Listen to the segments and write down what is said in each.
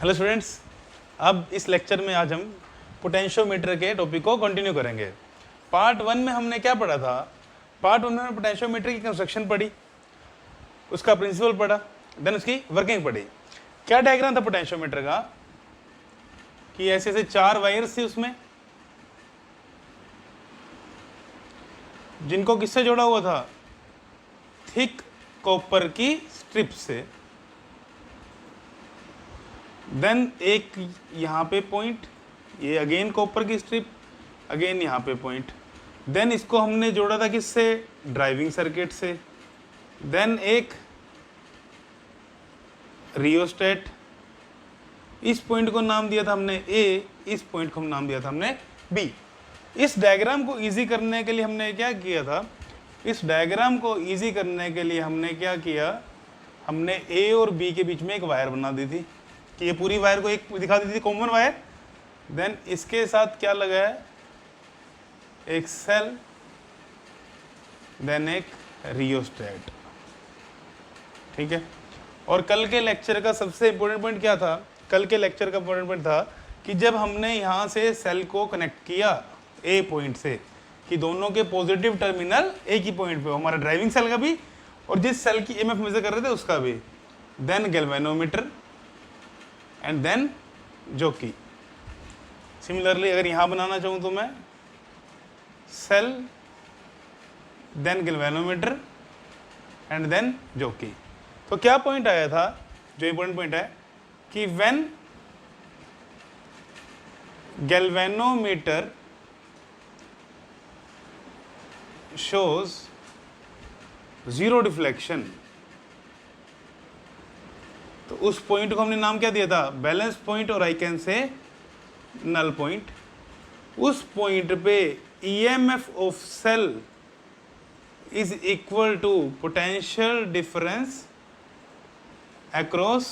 Hello students, अब इस lecture में आज हम पोटेंशियोमीटर के टॉपिक को कंटिन्यू करेंगे। पार्ट 1 में हमने क्या पढ़ा था? पार्ट 1 में हमने पोटेंशियोमीटर की कंस्ट्रक्शन पढ़ी, उसका प्रिंसिपल पढ़ा, देन उसकी वर्किंग पढ़ी। क्या डायग्राम था पोटेंशियोमीटर का कि ऐसे ऐसे 4 वायर्स थी उसमें, जिनको किससे जोड़ा हुआ था? थिक कॉपर की स्ट्रिप से। देन एक यहाँ पे पॉइंट, ये अगेन कॉपर की स्ट्रिप, अगेन यहाँ पे पॉइंट। देन इसको हमने जोड़ा था किससे? ड्राइविंग सर्किट से। देन एक रियोस्टेट, इस पॉइंट को नाम दिया था हमने ए, इस पॉइंट को नाम दिया था हमने बी। इस डायग्राम को इजी करने के लिए हमने क्या किया था? इस डायग्राम को इजी करने के लिए हमने क्या किया? हमने ए और बी के बीच में एक वायर बना दी थी कि ये पूरी वायर को एक दिखा दी थी कॉमन वायर। देन इसके साथ क्या लगा है? एक सेल, देन एक रियोस्टेट। ठीक है। और कल के लेक्चर का सबसे इंपॉर्टेंट पॉइंट क्या था? कल के लेक्चर का इंपॉर्टेंट पॉइंट था कि जब हमने यहाँ से सेल को कनेक्ट किया ए पॉइंट से, कि दोनों के पॉजिटिव टर्मिनल एक ही पॉइंट पे हो, हमारा ड्राइविंग सेल का भी और जिस सेल की ईएमएफ मेजर कर रहे थे उसका भी। Then galvanometer and then jockey. Similarly अगर यहाँ बनाना चाहूँ तो मैं cell, then galvanometer and then jockey. तो क्या पॉइंट आया था जो इंपॉर्टेंट पॉइंट है कि when galvanometer shows zero deflection, तो उस पॉइंट को हमने नाम क्या दिया था? बैलेंस पॉइंट, और I can say null point. उस पॉइंट पे EMF of cell is equal to potential difference across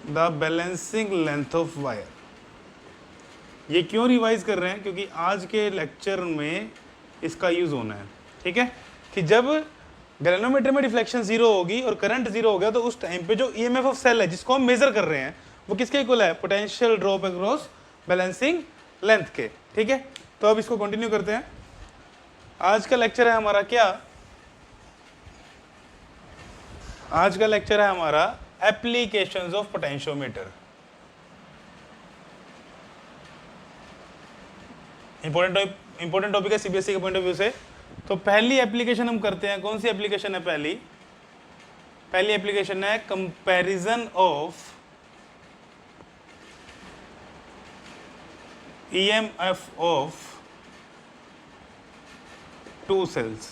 the balancing length of wire. ये क्यों रिवाइज कर रहे हैं? क्योंकि आज के लेक्चर में इसका यूज होना है। ठीक है, कि जब गैल्वेनोमीटर में डिफ्लेक्शन जीरो होगी और करंट जीरो हो गया, तो उस टाइम पे जो ईएमएफ ऑफ सेल है जिसको हम मेजर कर रहे हैं वो किसके इक्वल है? Potential drop across balancing length के। ठीक है, तो अब इसको कंटिन्यू करते हैं। आज का लेक्चर है हमारा क्या? आज का लेक्चर है हमारा applications of potentiometer. Important topic है सीबीएसई के पॉइंट ऑफ व्यू से। तो पहली एप्लीकेशन हम करते हैं, कौन सी एप्लीकेशन है? पहली एप्लीकेशन है comparison of EMF of two cells.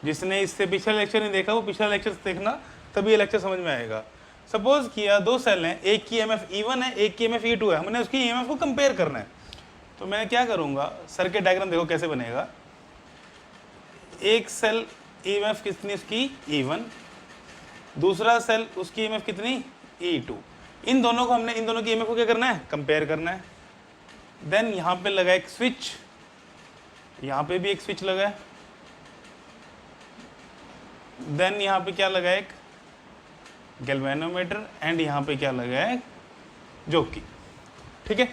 जिसने इससे पिछला लेक्चर नहीं देखा वो पिछला लेक्चर देखना, तभी ये लेक्चर समझ में आएगा। सपोज किया दो सेल हैं, एक की ईएमएफ E1 है, एक की ईएमएफ E2 है, हमने उसकी ईएमएफ को कंपेयर करना है। तो मैं क्या करूंगा? सर्किट डायग्राम देखो कैसे बनेगा। एक सेल ईएमएफ कितनी उसकी? E1, दूसरा सेल उसकी ईएमएफ कितनी? E2। इन दोनों को हमने, इन दोनों की ईएमएफ को क्या करना है? कंपेयर करना है। देन यहाँ पे लगा एक स्विच, यहाँ पे भी एक स्विच लगा है। देन यहाँ पे क्या लगा? एक गैल्वेनोमीटर एंड यहाँ पे क्या लगा है? जॉकी। ठीक है,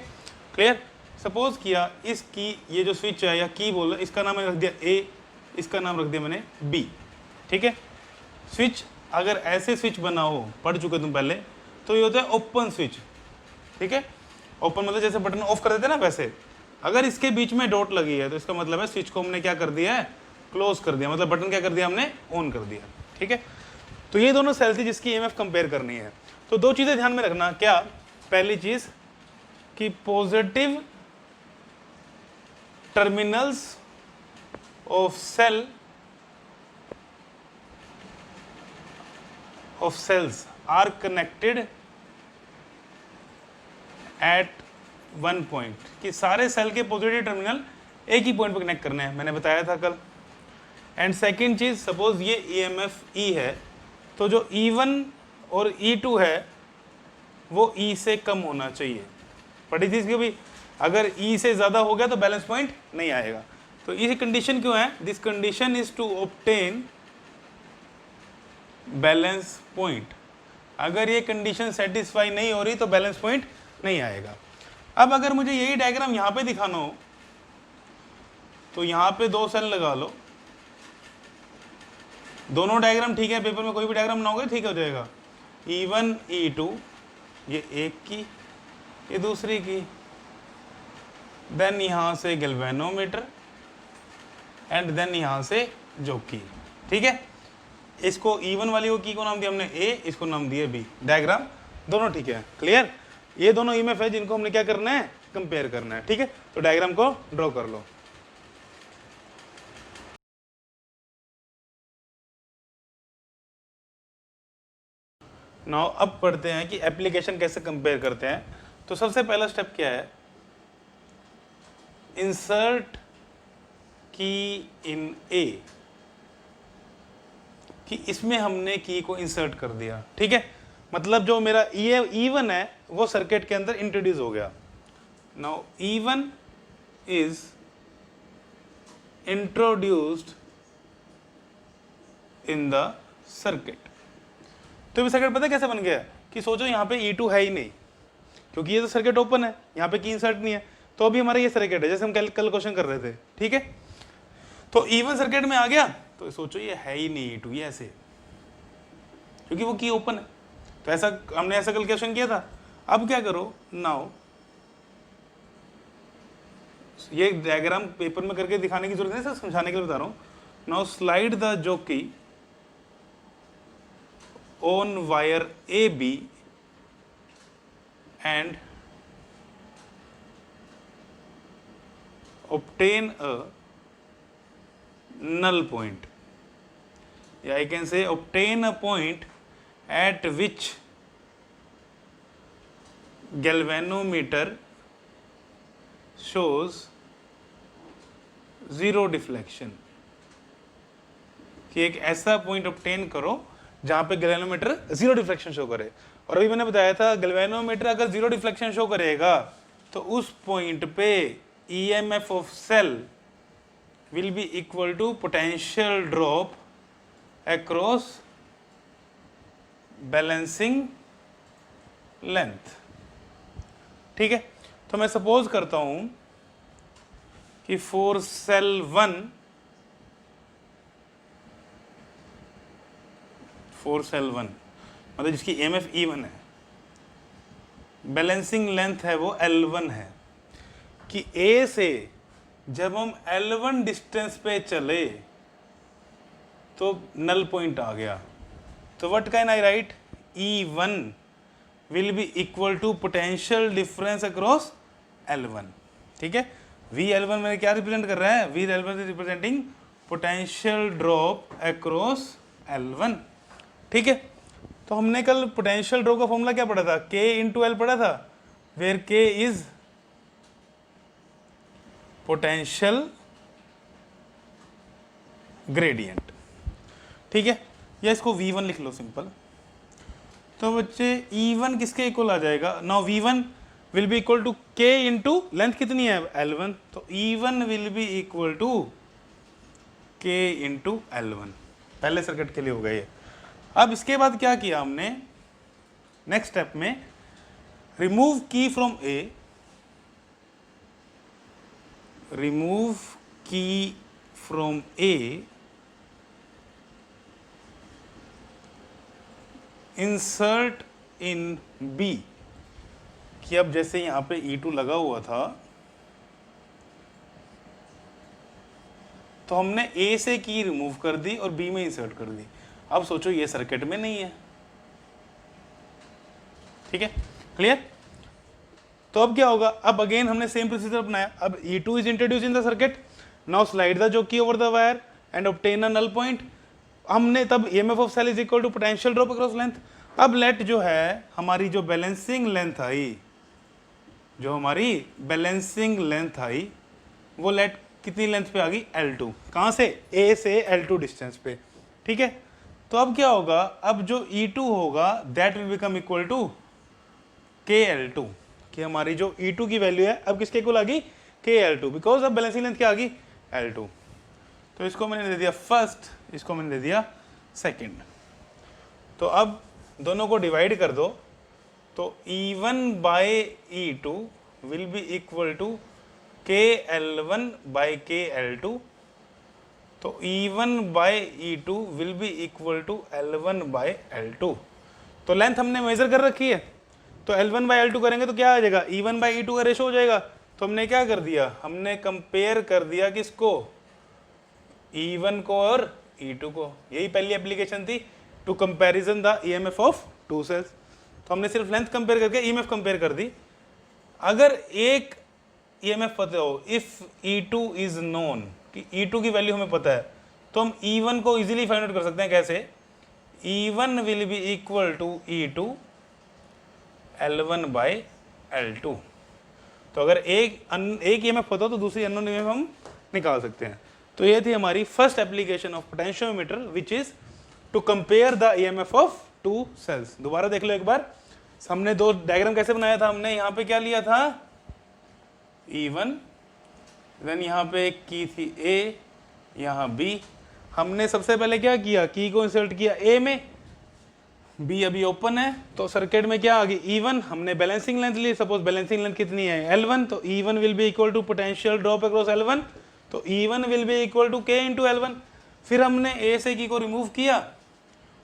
क्लियर? सपोज किया इसकी, ये जो स्विच है या की बोल, इसका नाम मैंने रख दिया ए, इसका नाम रख दिया मैंने बी। ठीक है, स्विच अगर ऐसे स्विच बना हो, पढ़ चुके तुम पहले, तो ये होता है ओपन स्विच। ठीक है, ओपन मतलब जैसे बटन ऑफ कर देते हैं ना, वैसे अगर इसके बीच में डॉट लगी है तो इसका मतलब है स्विच को हमने क्या कर दिया है? क्लोज कर दिया, मतलब बटन क्या कर दिया हमने? ऑन कर दिया। ठीक है, तो ये दोनों सेल थी जिसकी ईएमएफ कंपेयर करनी है। तो दो चीजें ध्यान में रखना। क्या? पहली चीज कि positive terminals of cells are connected at one point, कि सारे सेल के पॉजिटिव टर्मिनल एक ही पॉइंट पर कनेक्ट करने हैं, मैंने बताया था कल। एंड सेकेंड चीज, सपोज ये ईएमएफ E है, तो जो E1 और E2 है वो E से कम होना चाहिए। पढ़ी थी इसकी भी? अगर E से ज्यादा हो गया तो बैलेंस पॉइंट नहीं आएगा। तो ये कंडीशन क्यों है? This condition is to obtain balance point. अगर ये कंडीशन सेटिस्फाई नहीं हो रही तो बैलेंस पॉइंट नहीं आएगा। अब अगर मुझे यही डायग्राम यहां पे दिखाना हो तो यहां पे 2 सेल लगा लो, दोनों डायग्राम ठीक है, पेपर में कोई भी डायग्राम ना होगा ठीक हो जाएगा। E1 E2 ये एक की, ये दूसरी की, देन यहां से गैल्वेनोमीटर एंड देन यहां से जोकी। ठीक है, इसको E1 वाली को की को नाम दिया हमने A, इसको नाम दिया B। डायग्राम दोनों ठीक है, क्लियर। ये दोनों EMF है जिनको हमने क्या करना है, कंपेयर करना है। ठीक है, तो डायग्राम को ड्रॉ कर लो। नाउ अब पढ़ते हैं कि एप्लीकेशन कैसे कंपेयर करते हैं। तो सबसे पहला स्टेप क्या है, इंसर्ट की इन ए, कि इसमें हमने की को इंसर्ट कर दिया। ठीक है, मतलब जो मेरा E1 है वो सर्किट के अंदर इंट्रोड्यूस हो गया। Now E1 is introduced in the circuit. तो ये सर्किट पता कैसे बन गया कि सोचो यहाँ पे E2 है ही नहीं, क्योंकि ये तो सर्किट ओपन है, यहाँ पे की इंसर्ट नहीं है, तो अभी हमारा ये सर्किट है जैसे हम कल क्वेश्चन कर रहे थे। ठीक है, तो E1 सर्किट में आ गया तो सोचो ये है ही नहीं E2, ये ऐसे, क्योंकि वो की ओपन है। तो ऐसा हमने ऐसा कैलकुलेशन किया था। अब क्या करो, नाउ ये डायग्राम पेपर में करके दिखाने की जरूरत नहीं, सर समझाने के लिए बता रहा हूं। नाउ स्लाइड द जोकी on wire AB and obtain a null point, yeah, I can say obtain a point at which galvanometer shows zero deflection, कि एक ऐसा पॉइंट ऑब्टेन करो जहां पे गैल्वेनोमीटर जीरो डिफ्लेक्शन शो करे। और अभी मैंने बताया था गैल्वेनोमीटर अगर जीरो डिफ्लेक्शन शो करेगा तो उस पॉइंट पे EMF of cell will be equal to potential drop across balancing length। ठीक है, तो मैं सपोज करता हूं कि फॉर सेल 1, मतलब जिसकी EMF E1 है, बैलेंसिंग लेंथ है वो L1 है, कि A से जब हम L1 डिस्टेंस पे चले तो नल पॉइंट आ गया। तो what can I write, E1 will be equal to potential difference across L1। ठीक है, VL1 में क्या रिप्रेजेंट कर रहा है, VL1 is representing potential drop across L1। ठीक है, तो हमने कल पोटेंशियल ड्रॉप का फॉर्मूला क्या पढ़ा था, K इंटू L पढ़ा था, where K is potential gradient. ठीक है, या इसको V1 लिख लो सिंपल। तो बच्चे E1 किसके इक्वल आ जाएगा, now V1 will be equal to K into length कितनी है L1, तो E1 will be equal to K into L1। पहले सर्किट के लिए हो गया ये। अब इसके बाद क्या किया हमने, नेक्स्ट स्टेप में रिमूव की from A, remove key from A, insert in B, कि अब जैसे यहाँ पे E2 लगा हुआ था तो हमने A से की रिमूव कर दी और B में इंसर्ट कर दी। अब सोचो ये सर्किट में नहीं है। ठीक है, क्लियर। तो अब क्या होगा, अब अगेन हमने सेम प्रोसीजर अपनाया। अब E2 is introduce in the circuit, now slide the jockey over the wire and obtain a null point. हमने तब EMF of cell is equal to potential drop across length. अब let जो है हमारी जो balancing length आई, वो late कितनी length पे आ गई, L2। कहाँ से, A से L2 डिस्टेंस पे। ठीक है, तो अब क्या होगा, अब जो E2 होगा that will become equal to KL2, कि हमारी जो E2 की वैल्यू है अब किसके इक्वल आ गई, KL2, बिकॉज अब बैलेंसिंग लेंथ क्या आ गई, L2। तो इसको मैंने दे दिया फर्स्ट, इसको मैंने दे दिया सेकंड। तो अब दोनों को डिवाइड कर दो तो E1 by E2 will be equal to KL1 by KL2, तो E1 by E2 will be equal to L1 by L2। तो लेंथ हमने मेजर कर रखी है, तो L1 बाय L2 करेंगे तो क्या आ जाएगा, E1 बाय E2 का रेशो हो जाएगा। तो हमने क्या कर दिया, हमने कंपेयर कर दिया किसको, E1 को और E2 को। यही पहली एप्लीकेशन थी, to comparison the EMF of two cells. तो हमने सिर्फ लेंथ कंपेयर करके EMF कंपेयर कर दी। अगर एक EMF पता हो, इफ E2 इज नोन, कि E2 की वैल्यू हमें पता है, तो हम E1 को इजीली फाइंड आउट कर सकते हैं। कैसे, E1 will be equal to E2 L1 by L2। तो अगर एक EMF पता हो तो दूसरी अननोन EMF हम निकाल सकते हैं। तो ये थी हमारी first application of potentiometer, which is to compare the EMF of two cells. दोबारा देख लो एक बार, हमने दो डायग्राम कैसे बनाया था, हमने यहाँ पे क्या लिया था E1, देन यहाँ पे एक की थी A, यहाँ B। हमने सबसे पहले क्या किया, की को इंसर्ट किया A में, B अभी ओपन है, तो सर्किट में क्या आ गई E1, हमने बैलेंसिंग लेंथ ली। सपोज बैलेंसिंग लेंथ कितनी है L1, तो E1 will be equal to potential drop across L1, तो E1 will be equal to K into L1। फिर हमने A से की को रिमूव किया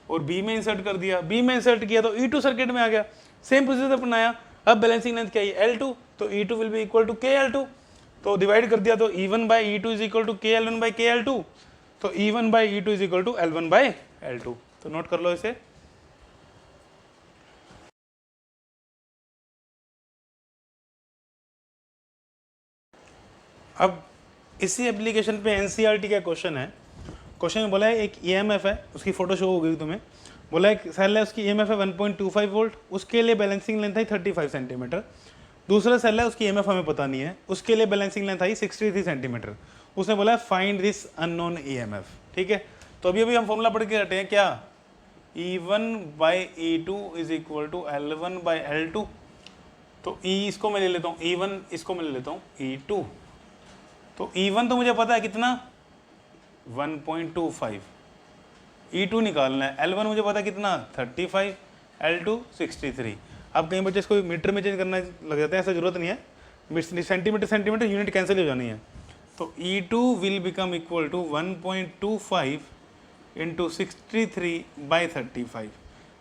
और B में इंसर्ट कर दिया, B में इंसर्ट किया तो E2 सर्किट में आ गया। सेम प्रोसीजर अपनाया। अब बैलेंसिंग लेंथ क्या है L2, तो E2 will be equal to KL2, तो डिवाइड कर दिया तो E1 by E2 is equal to KL1 by KL2, तो E1 by E2 is equal to L1 by L2। तो नोट कर लो इसे। अब इसी एप्लीकेशन पे NCERT का क्वेश्चन है। क्वेश्चन में बोला है एक EMF है, उसकी फोटो शो हो गई तुम्हें। बोला है सेल है, उसकी EMF है 1.25 वोल्ट, उसके लिए बैलेंसिंग लेंथ है 35 सेंटीमीटर। दूसरा सेल है, उसकी EMF हमें पता नहीं है, उसके लिए बैलेंसिंग लेंथ आई 63 सेंटीमीटर। उसने बोला है फाइंड दिस अननोन EMF। ठीक है, तो अभी हम फॉर्मूला पढ़ के हटे हैं क्या, E1 by E2 is equal to L1 by L2। तो E इसको मैं ले लेता हूँ E1, इसको मैं ले लेता हूँ E2। तो E1 तो मुझे पता है कितना 1.25, E2 निकालना है। L1 मुझे पता है कितना 35, L2 63। अब कई बच्चे इसको मीटर में चेंज करना लग जाते हैं, ऐसा जरूरत नहीं है, सेंटीमीटर यूनिट कैंसिल हो जानी है। तो E2 will become equal to 1.25 into 63 by 35।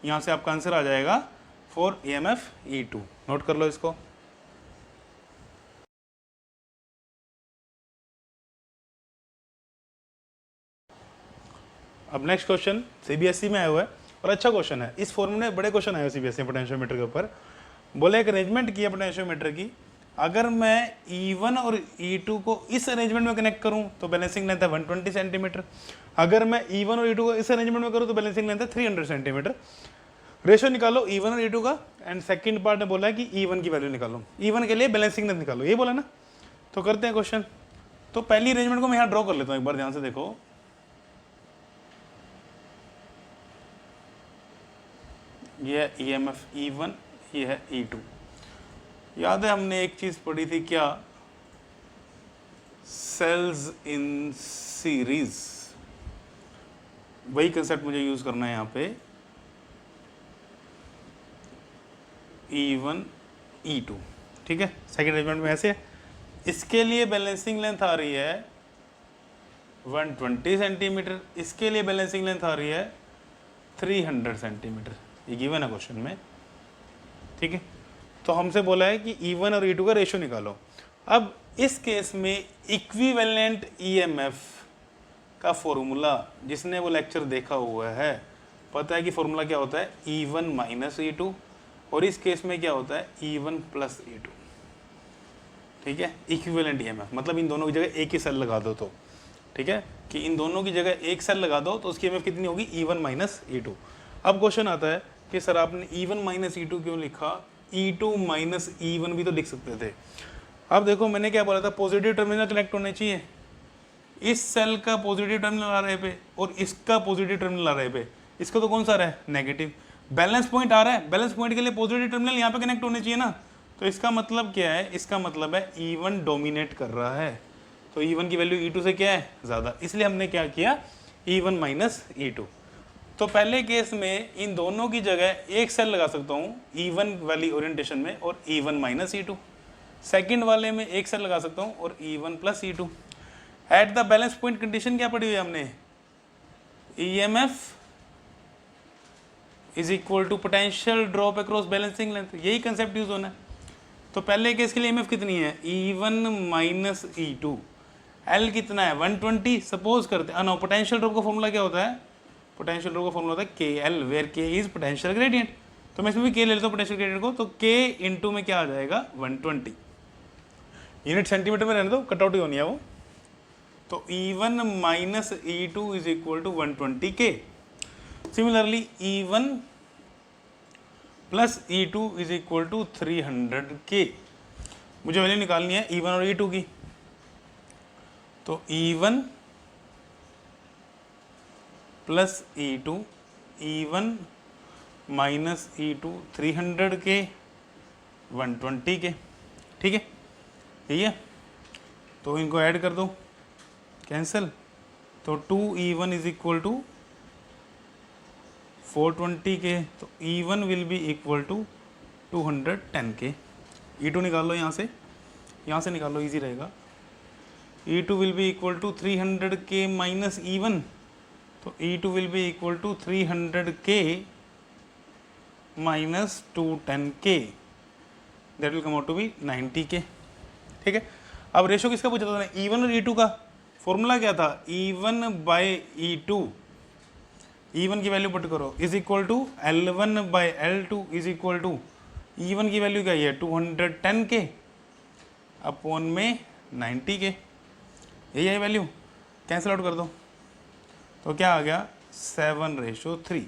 यहाँ से आपका आंसर आ जाएगा फॉर EMF E2। नोट कर लो इसको। अब नेक्स्ट क्वेश्चन CBSE में आया हुआ है और अच्छा क्वेश्चन है। इस फॉर्मूले में बड़े क्वेश्चन आए CBSE में पोटेंशियोमीटर के ऊपर। बोले एक अरेंजमेंट किया पोटेंशियोमीटर की, अगर मैं E1 और E2 को इस अरेंजमेंट में कनेक्ट करूं तो बैलेंसिंग लेंथ है 120 सेंटीमीटर। अगर मैं E1 और E2 को इस अरेंजमेंट में करूं तो बैलेंसिंग लेंथ है 300 सेंटीमीटर। रेशो निकालो E1 और E2 का, एंड सेकंड पार्ट में बोला है कि E1 की वैल्यू निकालो, E1 के लिए बैलेंसिंग लेंथ निकालो, ये बोला ना। तो करते हैं क्वेश्चन। तो पहली अरेंजमेंट को मैं यहाँ ड्रॉ कर लेता हूँ, एक बार ध्यान से देखो। ये है EMF E1, ये है E2। याद है हमने एक चीज पढ़ी थी क्या, सेल्स इन सीरीज, वही कंसेप्ट मुझे यूज करना है यहाँ पे। E1 E2, ठीक है, सेकेंड अरेंजमेंट में ऐसे है। इसके लिए बैलेंसिंग लेंथ आ रही है 120 सेंटीमीटर, इसके लिए बैलेंसिंग लेंथ आ रही है 300 सेंटीमीटर। ये गिवन है क्वेश्चन में, ठीक है। तो हमसे बोला है कि E1 और E2 का रेशियो निकालो। अब इस केस में इक्विवेलेंट EMF का फॉर्मूला, जिसने वो लेक्चर देखा हुआ है, पता है कि फॉर्मूला क्या होता है E1 माइनस E2, और इस केस में क्या होता है E1 प्लस E2, ठीक है। इक्विवेलेंट EMF मतलब इन दोनों की जगह एक ही सेल लगा दो तो, ठीक है, कि इन दोनों की जगह एक सेल लगा दो तो उसकी EMF कितनी होगी E1 माइनस E2। अब क्वेश्चन आता है कि सर आपने E1 माइनस E2 क्यों लिखा, E2 माइनस E1 भी तो लिख सकते थे। अब देखो मैंने क्या बोला था, पॉजिटिव टर्मिनल कनेक्ट होने चाहिए। इस सेल का पॉजिटिव टर्मिनल आ रहा है पे और इसका पॉजिटिव टर्मिनल आ रहा है पे, इसका तो कौन सा आ रहा है नेगेटिव। बैलेंस पॉइंट आ रहा है, बैलेंस पॉइंट के लिए पॉजिटिव टर्मिनल यहाँ पे कनेक्ट होने चाहिए ना। तो इसका मतलब क्या है, इसका मतलब है E1 डोमिनेट कर रहा है, तो E1 की वैल्यू E2 से क्या है ज़्यादा, इसलिए हमने क्या किया E1 माइनस E2। तो पहले केस में इन दोनों की जगह एक सेल लगा सकता हूँ E1 वाली ओरिएंटेशन में और E1 माइनस E2। सेकेंड वाले में एक सेल लगा सकता हूँ और E1 plus E2। At the balance point condition क्या पड़ी हुई है हमने, EMF is equal to potential drop across balancing length, यही कंसेप्ट यूज होना है। तो पहले केस के लिए EMF कितनी है, E1 माइनस E2, L कितना है 120। सपोज करते हैं, नो, पोटेंशियल ड्रॉप का फॉर्मूला क्या होता है, पोटेंशियल ड्रॉप का फॉर्मूला होता है KL, where K is potential gradient. तो मैं इसमें भी K ले लेता हूँ पोटेंशियल ग्रेडियंट को, तो K इंटू में क्या आ जाएगा 120। यूनिट सेंटीमीटर में रहने दो, कटआउट ही होनी है वो। तो E1 minus E2 is equal to 120 K। Similarly E1 plus E2 is equal to 300 K। मुझे वैल्यू निकालनी है E1 और E2 की। तो E1 plus E2, E1 minus E2 300 K 120 K, ठीक है, यही है। तो इनको ऐड कर दो, कैंसिल। तो 2E1 is equal to 420 K। तो E1 will be equal to 210 K। E2 निकाल लो यहाँ से निकाल लो, इजी रहेगा। E2 will be equal to 300 K minus E1। तो E2 will be equal to 300 K minus 210 K, that will come out to be 90 K, ठीक है। अब ratio किसका पूछा था, E1 और E2 का फॉर्मूला क्या था, E1 बाय E2, E1 की वैल्यू पुट करो is equal to L1 by L2 is equal to, E1 की वैल्यू क्या है 210 K अपॉन में 90 K, यही है वैल्यू, कैंसिल आउट कर दो। तो क्या आ गया 7:3।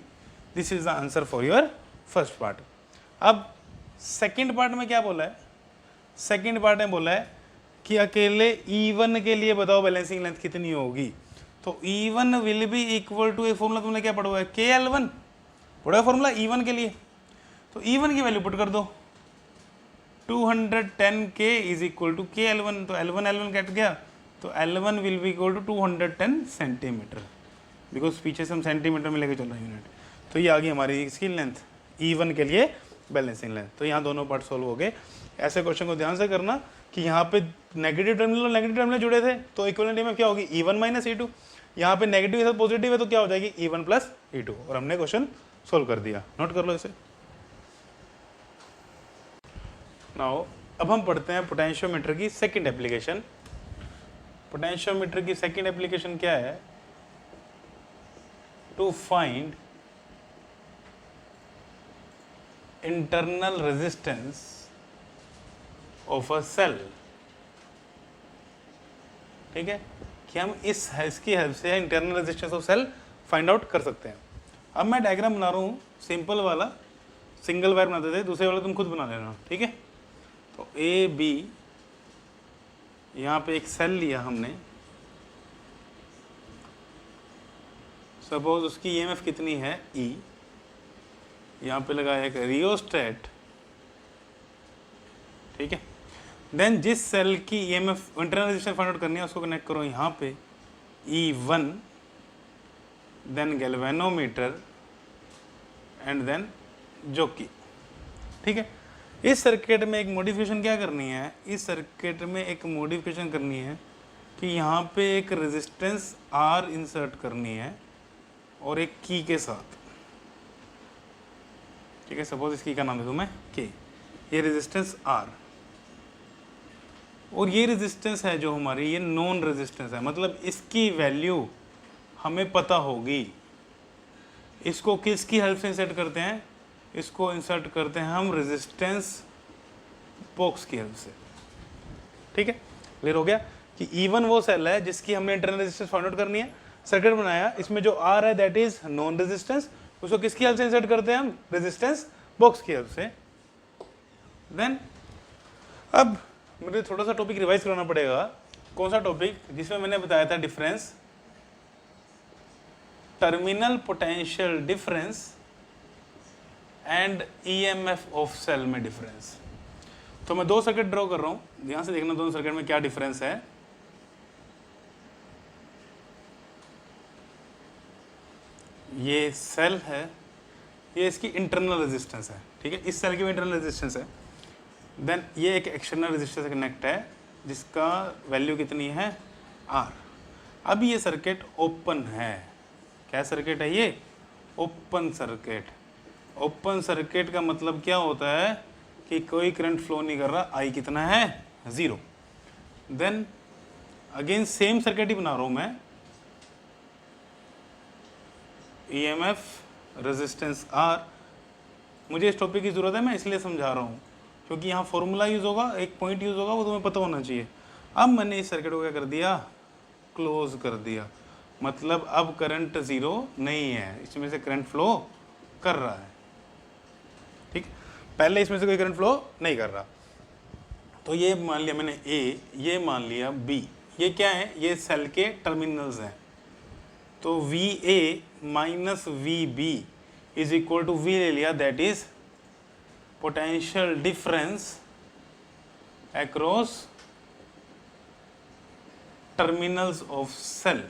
This is the answer for your first part. अब सेकंड पार्ट में क्या बोला है, सेकंड पार्ट में बोला है कि अकेले E1 के लिए बताओ बैलेंसिंग लेंथ कितनी होगी। तो E1 will be equal to, एक फॉर्मूला तुमने क्या पढ़ा हुआ है KL1, पढ़ा फॉर्मूला E1 के लिए। तो E1 की वैल्यू पुट कर दो 210 K is equal to KL1। तो L1 कट गया, तो L1 will be equal to 210 centimetre, because पीछे से हम सेंटीमीटर में लेके चल रहे हैं यूनिट। तो ये आ गई हमारी इसकी लेंथ E1 के लिए बैलेंसिंग लेंथ। तो यहाँ दोनों पार्ट सॉल्व हो गए। ऐसे क्वेश्चन को ध्यान से करना कि यहाँ पे नेगेटिव टर्मिनल और नेगेटिव टर्मिनल जुड़े थे, तो इक्विवेलेंट में क्या होगी E1 माइनस E2। यहाँ पे नेगेटिव के साथ पॉजिटिव है तो क्या हो जाएगी E1 प्लस E2, और हमने क्वेश्चन सोल्व कर दिया। नोट कर लो इसे। नाउ अब हम पढ़ते हैं पोटेंशियोमीटर की सेकंड एप्लीकेशन। पोटेंशियोमीटर की सेकंड एप्लीकेशन क्या है, to find internal resistance of a cell, ठीक है, कि हम इसकी हेल्प से internal resistance of cell find out कर सकते हैं। अब मैं डायग्राम बना रहा हूँ, सिंपल वाला सिंगल वायर बनाते थे, दूसरे वाला तुम खुद बना लेना, ठीक है। तो ए बी, यहाँ पे एक सेल लिया हमने, सपोज उसकी ईएमएफ कितनी है E, यहाँ पे लगाया एक रियोस्टेट, ठीक है। देन जिस सेल की EMF internal resistance find out करनी है उसको कनेक्ट करो यहाँ पे E1, then galvanometer and then jockey, ठीक है। इस सर्किट में एक मॉडिफिकेशन क्या करनी है, इस सर्किट में एक मॉडिफिकेशन करनी है कि यहाँ पे एक रेजिस्टेंस R इंसर्ट करनी है और एक की के साथ, ठीक है। सपोज इस की का नाम दे दूँ मैं K, ये रेजिस्टेंस R, और ये रेजिस्टेंस है जो हमारी, ये नॉन रेजिस्टेंस है, मतलब इसकी वैल्यू हमें पता होगी। इसको किसकी हेल्प से इंसर्ट करते हैं, इसको इंसर्ट करते हैं हम रेजिस्टेंस बॉक्स की हेल्प से, ठीक है। क्लियर हो गया कि E1 वो सेल है जिसकी हमने इंटरनल रेजिस्टेंस फाइंड आउट करनी है, सर्किट बनाया, इसमें जो R है दैट इज नॉन रेजिस्टेंस, उसको किसकी हेल्प से इंसर्ट करते हैं हम, रेजिस्टेंस बॉक्स की हेल्प से। देन अब मुझे थोड़ा सा टॉपिक रिवाइज कराना पड़ेगा। कौन सा टॉपिक, जिसमें मैंने बताया था difference, terminal potential difference and EMF of cell में डिफरेंस। तो मैं दो सर्किट ड्रॉ कर रहा हूँ, ध्यान से देखना दोनों सर्किट में क्या डिफरेंस है। ये सेल है, ये इसकी इंटरनल रेजिस्टेंस है, ठीक है, इस सेल की भी इंटरनल रेजिस्टेंस है। देन ये एक एक्सटर्नल रेजिस्टेंस से कनेक्ट है जिसका वैल्यू कितनी है आर। अब ये सर्किट ओपन है, क्या सर्किट है ये, ओपन सर्किट। ओपन सर्किट का मतलब क्या होता है कि कोई करंट फ्लो नहीं कर रहा, आई कितना है 0। देन अगेन सेम सर्किट ही बना रहा हूं मैं, ईएमएफ रेजिस्टेंस आर। मुझे इस टॉपिक की जरूरत है, मैं इसलिए समझा रहा हूँ क्योंकि यहाँ फॉर्मूला यूज होगा, एक पॉइंट यूज होगा, वो तुम्हें पता होना चाहिए। अब मैंने इस सर्किट को क्या कर दिया, क्लोज कर दिया, मतलब अब करंट 0 नहीं है, इसमें से करंट फ्लो कर रहा है, ठीक, पहले इसमें से कोई करंट फ्लो नहीं कर रहा। तो ये मान लिया मैंने ए, ये मान लिया बी, ये क्या है, ये सेल के टर्मिनल्स हैं। तो V A minus V B is equal to V ले लिया, that is potential difference across terminals of cell.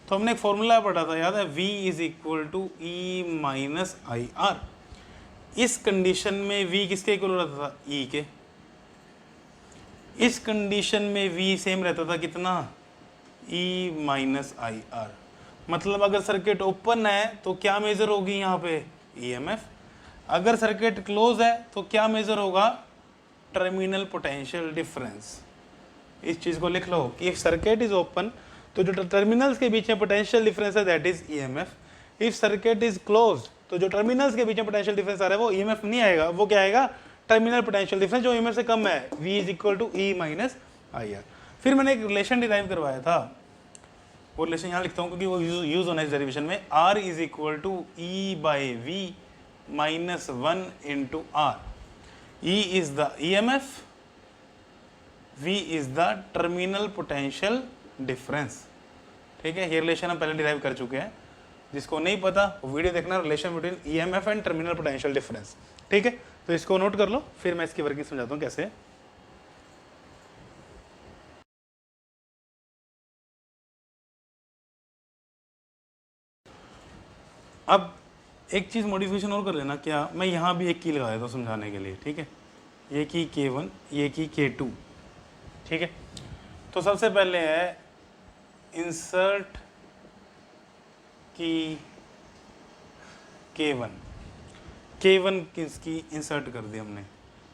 तो हमने एक फॉर्मूला पढ़ा था, याद है, V is equal to E minus I R. इस कंडीशन में V किसके इक्वल रहता था, E के। इस कंडीशन में V सेम रहता था कितना, E माइनस आई आर। मतलब अगर सर्किट ओपन है तो क्या मेजर होगी यहाँ पे, EMF। अगर सर्किट क्लोज है तो क्या मेजर होगा, टर्मिनल पोटेंशियल डिफरेंस। इस चीज को लिख लो कि इफ सर्किट इज ओपन तो जो टर्मिनल्स के बीच में पोटेंशियल डिफरेंस है that is EMF. If circuit is close तो जो टर्मिनल्स के बीच में पोटेंशियल डिफरेंस आ रहा है वो ईएमएफ नहीं आएगा, वो क्या आएगा, टर्मिनल पोटेंशियल डिफरेंस जो ईएमएफ से कम है, V is equal to E minus I R. फिर मैंने एक रिलेशन डिराइव करवाया था, वो रिलेशन यहाँ लिखता हूँ क्योंकि वो यूज होना है इस डेरिवेशन में। R is equal to E by V minus 1 into R. E is the EMF, V is the terminal potential difference, ठीक है। ये रिलेशन हम पहले डिराइव कर चुके हैं, जिसको नहीं पता वो वीडियो देखना, relation between EMF and terminal potential difference, ठीक है। तो इसको नोट कर लो, फिर मैं इसकी वर्किंग समझाता हूँ कैसे। अब एक चीज मॉडिफिकेशन और कर लेना, क्या, मैं यहाँ भी एक की लगा देता हूँ समझाने के लिए, ठीक है। ये की K1, ये की K2, ठीक है। तो सबसे पहले है इंसर्ट की K1। K1 किसकी इंसर्ट कर दी हमने,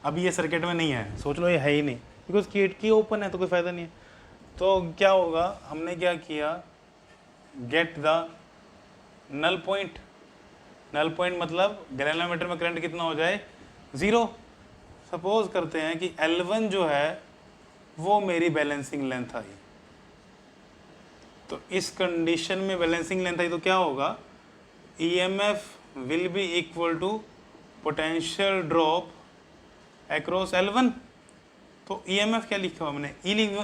अब ये सर्किट में नहीं है, सोच लो ये है ही नहीं, बिकॉज की ओपन है तो कोई फायदा नहीं है। तो क्या होगा, हमने क्या किया, get the null point. Null point मतलब गैल्वेनोमीटर में करंट कितना हो जाए, 0। सपोज करते हैं कि L1 जो है वो मेरी बैलेंसिंग लेंथ आई, तो इस कंडीशन में बैलेंसिंग लेंथ आई तो क्या होगा, EMF will be equal to potential drop across L1। तो EMF क्या लिखा हुआ मैंने,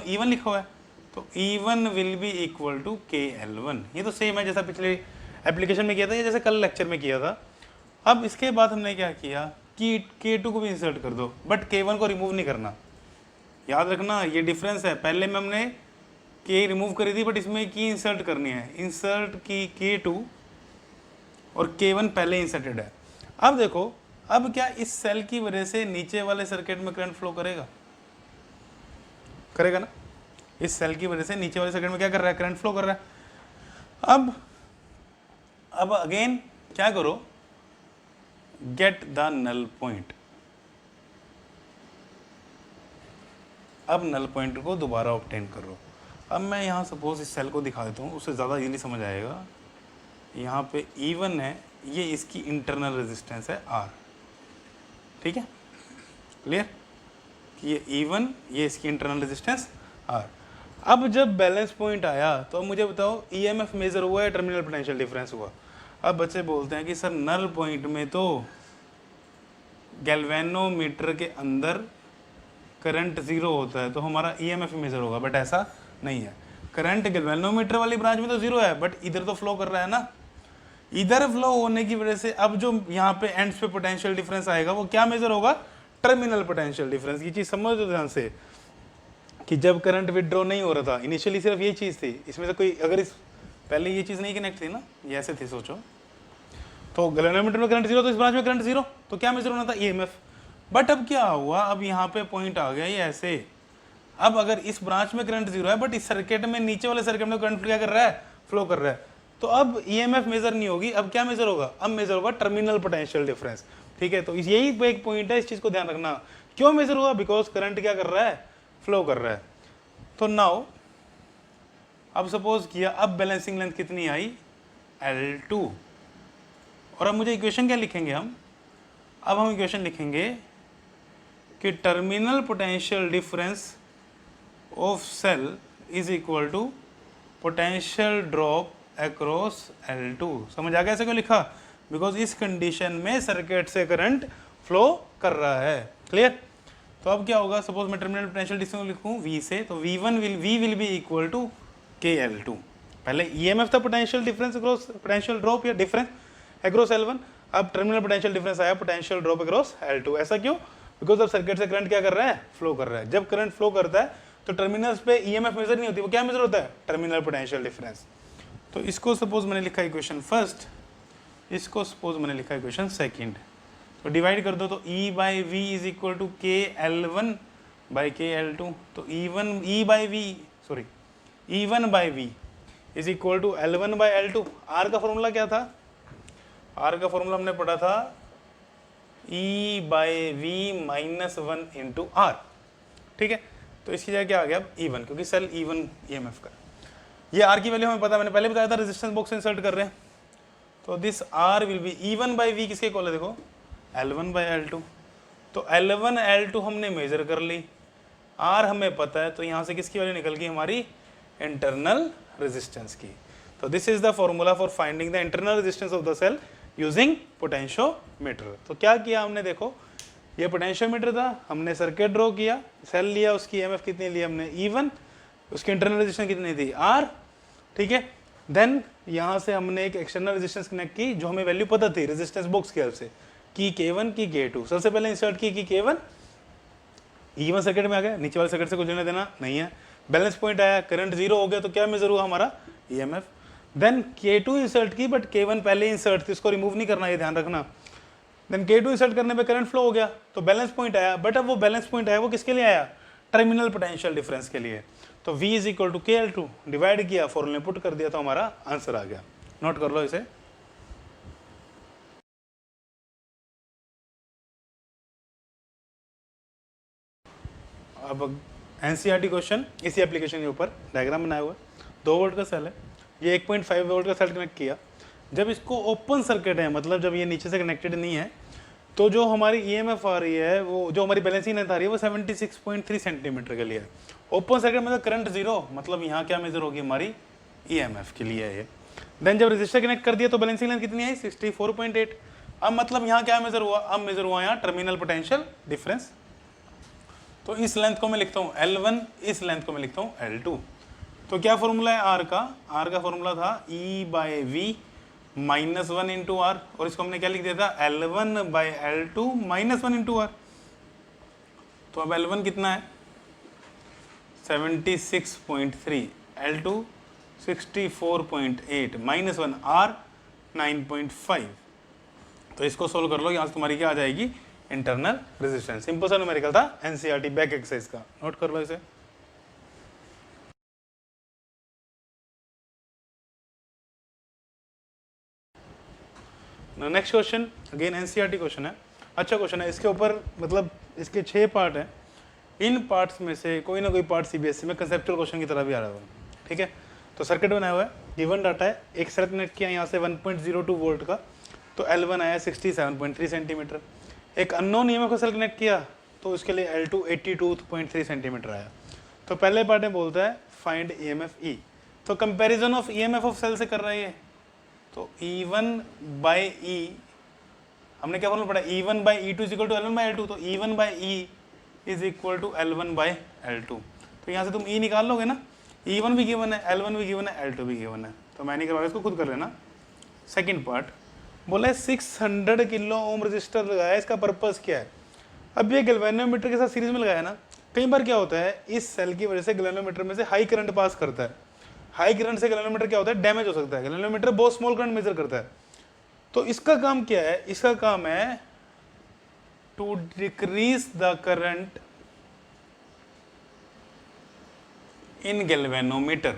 E1 लिखा हुआ है, तो E1 will be equal to KL1। ये तो सेम है जैसा पिछले एप्लीकेशन में किया था या जैसे कल लेक्चर में किया था। अब इसके बाद हमने क्या किया कि K2 को भी इंसर्ट कर दो, बट K1 को रिमूव नहीं करना। याद रखना ये डिफरेंस है, पहले में हमने K रिमूव करी थी बट इसमें की इंसर्ट करनी है, इंसर्ट की K2 और K1 पहले इंसर्टेड है। अब देखो, अब क्या इस सेल की वजह से नीचे वाले सर्किट में करंट फ्लो करेगा, करेगा ना। इस सेल की वजह से नीचे वाले सर्किट में क्या कर रहा है, करंट फ्लो कर रहा है। अब अगेन क्या करो, गेट द नल पॉइंट। अब नल पॉइंट को दोबारा ऑब्टेन करो। अब मैं यहाँ सपोज इस सेल को दिखा देता हूँ, उससे ज़्यादा इजीली समझ आएगा। यहाँ पे E1 है, ये इसकी इंटरनल रेजिस्टेंस है R, ठीक है, क्लियर कि ये E1, ये इसकी इंटरनल रेजिस्टेंस R। अब जब बैलेंस पॉइंट आया तो मुझे बताओ EMF मेजर हुआ है, टर्मिनल पोटेंशियल डिफरेंस हुआ। अब बच्चे बोलते हैं कि सर नल पॉइंट में तो गैल्वेनोमीटर के अंदर करंट 0 होता है तो हमारा EMF मेजर होगा, बट ऐसा नहीं है। करंट गैल्वेनोमीटर वाली ब्रांच में तो 0 है, बट इधर तो फ्लो कर रहा है ना। इधर फ्लो होने की वजह से अब जो यहाँ पे एंड्स पे पोटेंशियल डिफरेंस आएगा वो क्या मेजर होगा, टर्मिनल पोटेंशियल डिफरेंस। ये चीज समझ दो ध्यान से कि जब करंट विड्रॉ नहीं हो रहा था, इनिशियली सिर्फ ये चीज थी, इसमें से कोई अगर इस पहले ये चीज नहीं कनेक्ट थी ना, ये ऐसे थी, सोचो तो गैल्वेनोमीटर में करंट जीरो, तो इस ब्रांच में करंट जीरो, तो क्या मेजर होना था? ईएमएफ। बट अब क्या हुआ, अब यहाँ पे पॉइंट आ गया ये ऐसे, अब अगर इस ब्रांच में करंट जीरो है बट इस सर्किट में, नीचे वाले सर्किट में करंट क्या कर रहा है? फ्लो कर रहा है, तो अब ईएमएफ मेजर नहीं होगी, अब क्या मेजर होगा? अब मेजर होगा टर्मिनल पोटेंशियल डिफरेंस। ठीक है, तो यही एक पॉइंट है, इस चीज को ध्यान रखना। क्यों मेजर हुआ? बिकॉज करंट क्या कर रहा है? फ्लो कर रहा है। तो नाउ अब सपोज किया, अब बैलेंसिंग लेंथ कितनी आई? L2। और अब मुझे इक्वेशन क्या लिखेंगे हम? अब हम इक्वेशन लिखेंगे कि terminal potential difference of cell is equal to potential drop across L2। समझ आ गया ऐसे क्यों लिखा? बिकॉज इस कंडीशन में सर्किट से करंट फ्लो कर रहा है। क्लियर? तो अब क्या होगा, सपोज मैं टर्मिनल पोटेंशियल डिफरेंस लिखूं V से, तो V will be equal to KL2। पहले EMF था potential difference across potential drop या डिफरेंस अक्रॉस L1, अब टर्मिनल पोटेंशियल डिफरेंस आया पोटेंशियल ड्रॉप अक्रॉस L2। ऐसा क्यों? बिकॉज अब सर्किट से करंट क्या कर रहा है? फ्लो कर रहा है। जब करंट फ्लो करता है तो टर्मिनल्स पे EMF मेजर नहीं होती, वो क्या मेजर होता है? Terminal potential difference. तो इसको सपोज मैंने लिखा इक्वेशन फर्स्ट, इसको सपोज मैंने लिखा इक्वेशन सेकंड, तो डिवाइड कर दो, तो E by V is equal to KL1 by KL2। तो E1 by V is equal to L1 by L2। R का फॉर्मूला क्या था? R का फॉर्मूला हमने पढ़ा था E by V minus 1 into R। ठीक है, तो इसकी जगह क्या आ गया? अब E1, क्योंकि सेल E1 EMF का, ये R की वैल्यू हमें पता, मैंने पहले बताया था, रेजिस्टेंस बॉक्स इंसर्ट कर रहे हैं, तो this R will be E1 by V किसके इक्वल है? देखो L1 बाई L2। तो L1 L2 हमने मेजर कर ली, R हमें पता है, तो यहाँ से किसकी वैल्यू निकल गई? हमारी इंटरनल रेजिस्टेंस की। तो this is the formula for finding the internal resistance of the cell using potentiometer. तो क्या किया हमने? देखो ये पोटेंशियोमीटर था, हमने सर्किट ड्रॉ किया, सेल लिया, उसकी EMF कितनी ली हमने? E1, उसकी इंटरनल रेजिस्टेंस कितनी थी? R। ठीक है, देन यहाँ से हमने एक एक्सटर्नल रेजिस्टेंस कनेक्ट की, जो हमें वैल्यू पता थी रेजिस्टेंस बॉक्स की हेल्प से, की K1 की K2। सबसे पहले इंसर्ट की K1, E1 सर्किट में आ गया, नीचे वाले सर्किट से कुछ लेना देना नहीं है, बैलेंस पॉइंट आया, करंट जीरो हो गया, तो क्या मेजर हुआ? हमारा EMF। देन K2 इंसर्ट की, बट K1 पहले इंसर्ट थी, उसको रिमूव नहीं करना, ये ध्यान रखना। देन K2 इंसर्ट करने पे करंट फ्लो हो गया, तो बैलेंस पॉइंट आया, बट अब वो बैलेंस पॉइंट आया वो किसके लिए आया? टर्मिनल पोटेंशियल डिफरेंस के लिए। तो V is equal to KL2, divide किया, फॉर्मूले पुट कर दिया, तो हमारा आंसर आ गया। नोट कर लो इसे। अब NCERT क्वेश्चन इसी एप्लीकेशन के ऊपर डायग्राम बनाया हुआ है, 2 वोल्ट का सेल है, ये 1.5 वोल्ट का सेल कनेक्ट किया। जब इसको ओपन सर्किट है, मतलब जब ये नीचे से कनेक्टेड नहीं है, तो जो हमारी EMF आ रही है, वो जो हमारी बैलेंसिंग लेंथ आ रही है, वो 76.3 सेंटीमीटर के लिए है। ओपन सर्किट मतलब करंट जीरो, मतलब यहाँ क्या मेजर होगी? हमारी EMF के लिए है ये। देन जब रजिस्टर कनेक्ट कर दिया तो बैलेंसिंग लेंथ कितनी आई? 64.8। अब मतलब यहाँ क्या मेजर हुआ? अब मेजर हुआ यहाँ टर्मिनल पोटेंशियल डिफरेंस। तो इस लेंथ को मैं लिखता हूँ L1, इस लेंथ को मैं लिखता हूँ L2। तो क्या फॉर्मूला है R का? R का फॉर्मूला था E by V minus 1 into R, और इसको हमने क्या लिख दिया था? L1 by L2 minus 1 into R। तो अब L1 कितना है? 76.3, L2 64.8, माइनस 1, R 9.5। तो इसको सोल्व कर लो, यहाँ से तुम्हारी क्या आ जाएगी? Internal resistance. सिंपल सा न्यूमेरिकल था, NCERT बैक एक्सरसाइज का, नोट कर लो इसे। Next question again NCERT question है, अच्छा क्वेश्चन है। इसके ऊपर मतलब इसके 6 पार्ट हैं, इन पार्ट्स में से कोई ना कोई पार्ट CBSE में कंसेप्चुअल क्वेश्चन की तरह भी आ रहा है। ठीक है, तो सर्किट बनाया हुआ है, गिवन डाटा है, एक सेल कनेक्ट किया यहाँ से 1.02 वोल्ट का, तो L1 आया 67.3 सेंटीमीटर। एक अननोन EMF का सेल कनेक्ट किया, तो उसके लिए L2 82.3 सेंटीमीटर आया। तो पहले पार्ट में बोलता है फाइंड EMF E, तो comparison of EMF of cell से कर रहा है ये। तो E1 बाई E, हमने क्या फॉर्मूला पढ़ा? E1 by E2 is equal to L1 by L2, तो E1 by E is equal to L1 by L2। तो यहाँ से तुम E निकाल लोगे ना, E1 भी गिवन है, L1 भी गिवन है, L2 भी गिवन है, तो मैं नहीं करवा, इसको खुद कर लेना। सेकंड पार्ट बोला है 600 किलो ओम रजिस्टर लगाया, इसका पर्पस क्या है? अब ये गैल्वेनोमीटर के साथ सीरीज में लगाया ना, कई बार क्या होता है, इस सेल की वजह से गैल्वेनोमीटर में से हाई करंट पास करता है, हाई करंट से गैल्वेनोमीटर क्या होता है? डैमेज हो सकता है। गैल्वेनोमीटर बहुत स्मॉल करंट मेजर करता है, तो इसका काम क्या है, इसका काम है to decrease the current in galvanometer,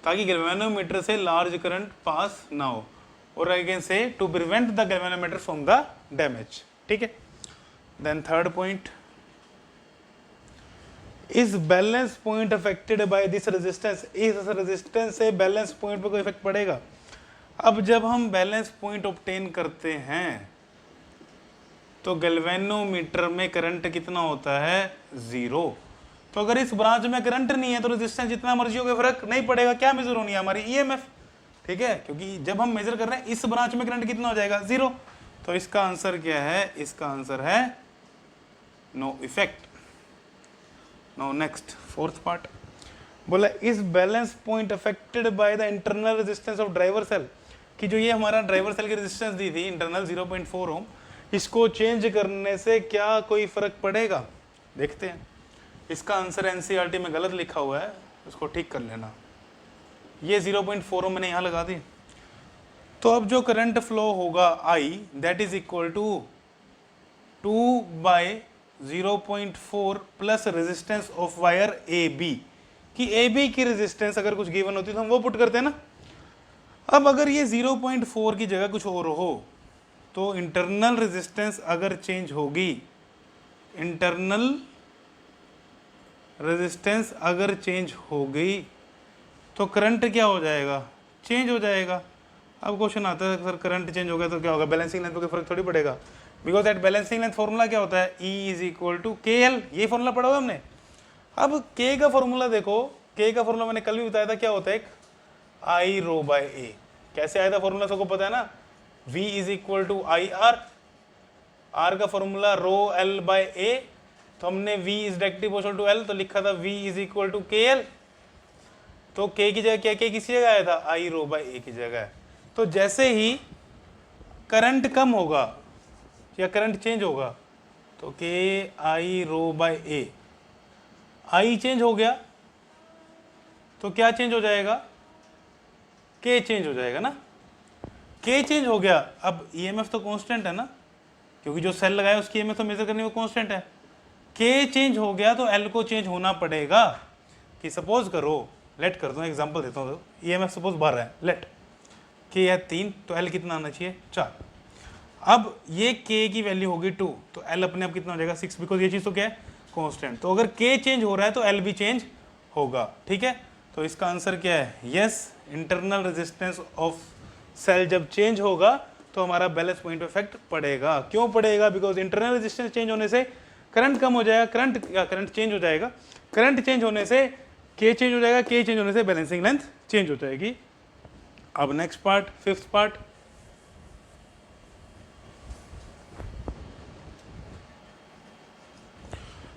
ताकि गैल्वेनोमीटर से लार्ज करंट पास ना हो, और I can say to prevent the galvanometer from the damage. ठीक है, then third point, is balance point affected by this resistance, इस रेजिस्टेंस से balance point पर कोई इफेक्ट पड़ेगा। अब जब हम बैलेंस पॉइंट ऑब्टेन करते हैं तो गैल्वेनोमीटर में करंट कितना होता है, 0। तो अगर इस ब्रांच में करंट नहीं है तो रेजिस्टेंस जितना मर्जी हो गया फर्क नहीं पड़ेगा। क्या मेजर होनी है हमारी, ईएमएफ। ठीक है, क्योंकि जब हम मेजर कर रहे हैं इस ब्रांच में करंट कितना हो जाएगा, 0। तो इसका आंसर क्या है, इसका आंसर है no effect. No next fourth part, बोला is balance point affected by the internal resistance of driver cell, कि जो ये हमारा ड्राइवर सेल की रेजिस्टेंस दी थी इंटरनल 0.4 ओम, इसको चेंज करने से क्या कोई फर्क पड़ेगा। देखते हैं, इसका आंसर एनसीईआरटी में गलत लिखा हुआ है, उसको ठीक कर लेना। ये 0.4 मैंने यहाँ लगा दी। तो अब जो करंट फ्लो होगा I, that is equal to 2/0.4 plus resistance of wire AB, कि AB की रेजिस्टेंस अगर कुछ गिवन होती है तो हम वो पुट करते हैं ना। अब अगर ये 0.4 की जगह कुछ और हो तो इंटरनल रेजिस्टेंस अगर चेंज होगी, इंटरनल रेजिस्टेंस अगर चेंज हो गई तो करंट क्या हो जाएगा, चेंज हो जाएगा। अब क्वेश्चन आता है सर करंट चेंज हो गया तो क्या होगा, बैलेंसिंग लेंथ पे फर्क थोड़ी पड़ेगा, because that balancing length formula क्या होता है, E is equal to KL, ये फॉर्मूला पढ़ा हुआ हमने। अब K का फॉर्मूला देखो, K का फॉर्मूला मैंने कल भी बताया था, क्या होता है, एक I रो बाय A। कैसे आया था फॉर्मूला, सबको पता है ना, V is equal to IR, R का formula rho L by A, तो हमने V is directly proportional to L, तो लिखा था V is equal to KL। तो K की जगह क्या, K किसी जगह आया था, I रो बाय A की जगह है। तो जैसे ही करंट कम होगा या करंट चेंज होगा तो K I rho by A, I change हो गया तो क्या चेंज हो जाएगा, K चेंज हो जाएगा ना। K चेंज हो गया, अब EMF तो कांस्टेंट है ना, क्योंकि जो सेल लगाया उसकी EMF तो मेजर करनी वो कांस्टेंट है। K चेंज हो गया तो L को चेंज होना पड़ेगा। कि सपोज करो, लेट कर दो एग्जांपल देता हूँ, EMF सपोज 12 है, लेट K है 3, तो L कितना आना चाहिए, 4। अब ये K की वैल्यू होगी 2, तो L अपने आप कितना हो जाएगा, 6, बिकॉज ये चीज़ तो क्या है, कांस्टेंट। तो अगर K चेंज हो रहा है तो L भी चेंज होगा। ठीक है, तो इसका आंसर क्या है, yes, internal resistance of cell जब चेंज होगा तो हमारा बैलेंस पॉइंट पे इफेक्ट पड़ेगा। क्यों पड़ेगा, बिकॉज इंटरनल रेजिस्टेंस चेंज होने से करंट कम हो जाएगा, करंट चेंज हो जाएगा, करंट चेंज होने से K चेंज हो जाएगा, K चेंज होने से बैलेंसिंग लेंथ चेंज हो जाएगी। अब next part, fifth part,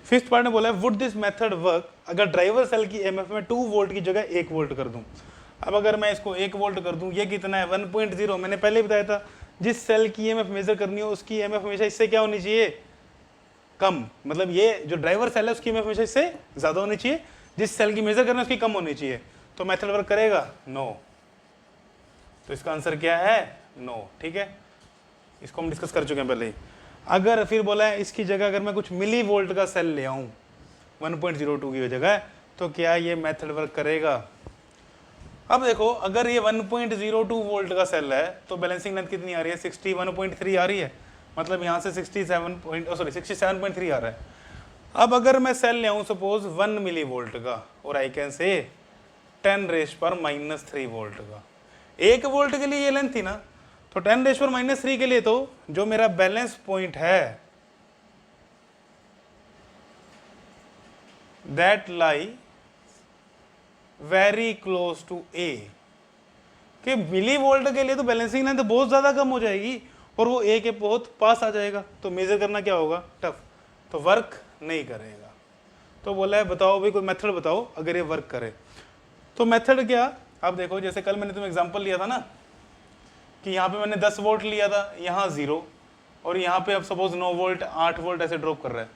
fifth part ने बोला है वुड दिस मेथड वर्क अगर ड्राइवर सेल की EMF में 2 वोल्ट की जगह 1 वोल्ट कर दूं। अब अगर मैं इसको 1 वोल्ट कर दूं, ये कितना है, 1.0। मैंने पहले बताया था जिस सेल की EMF मेजर करनी हो उसकी EMF हमेशा इससे क्या होनी चाहिए, कम। मतलब ये जो ड्राइवर सेल है उसकी EMF हमेशा इससे ज्यादा होनी चाहिए, जिस सेल की मेजर करना है उसकी कम होनी चाहिए। तो मेथड वर्क करेगा, नो। तो इसका आंसर क्या है, नो। ठीक है, इसको हम डिस्कस कर चुके हैं पहले ही। अगर फिर बोला है इसकी जगह अगर मैं कुछ मिली वोल्ट का सेल ले आऊं 1.02 की जगह, तो क्या ये मेथड वर्क करेगा। अब देखो, अगर ये 1.02 वोल्ट का सेल है तो बैलेंसिंग लेंथ कितनी आ रही है, 61.3 आ रही है, मतलब यहाँ से 67.3 आ रहा है। अब अगर मैं सेल ले आऊं सपोज 1 मिली वोल्ट का, और आई कैन से 10⁻³ वोल्ट का, 1 वोल्ट के लिए ये लेंथ थी ना, तो 10⁻³ के लिए तो जो मेरा बैलेंस पॉइंट है that lie very close to A, कि मिली वोल्ट के लिए तो बैलेंसिंग लेंथ बहुत ज्यादा कम हो जाएगी और वो A के बहुत पास आ जाएगा, तो मेजर करना क्या होगा, टफ, तो वर्क नहीं करेगा। तो बोला है बताओ भाई कोई मेथड बताओ अगर ये वर्क करे। तो मेथड क्या, अब देखो जैसे कल मैंने तुम्हें एग्जांपल लिया था ना कि यहाँ पे मैंने 10 वोल्ट लिया था, यहाँ 0, और यहाँ पे अब सपोज 9 वोल्ट 8 वोल्ट ऐसे ड्रॉप कर रहा है।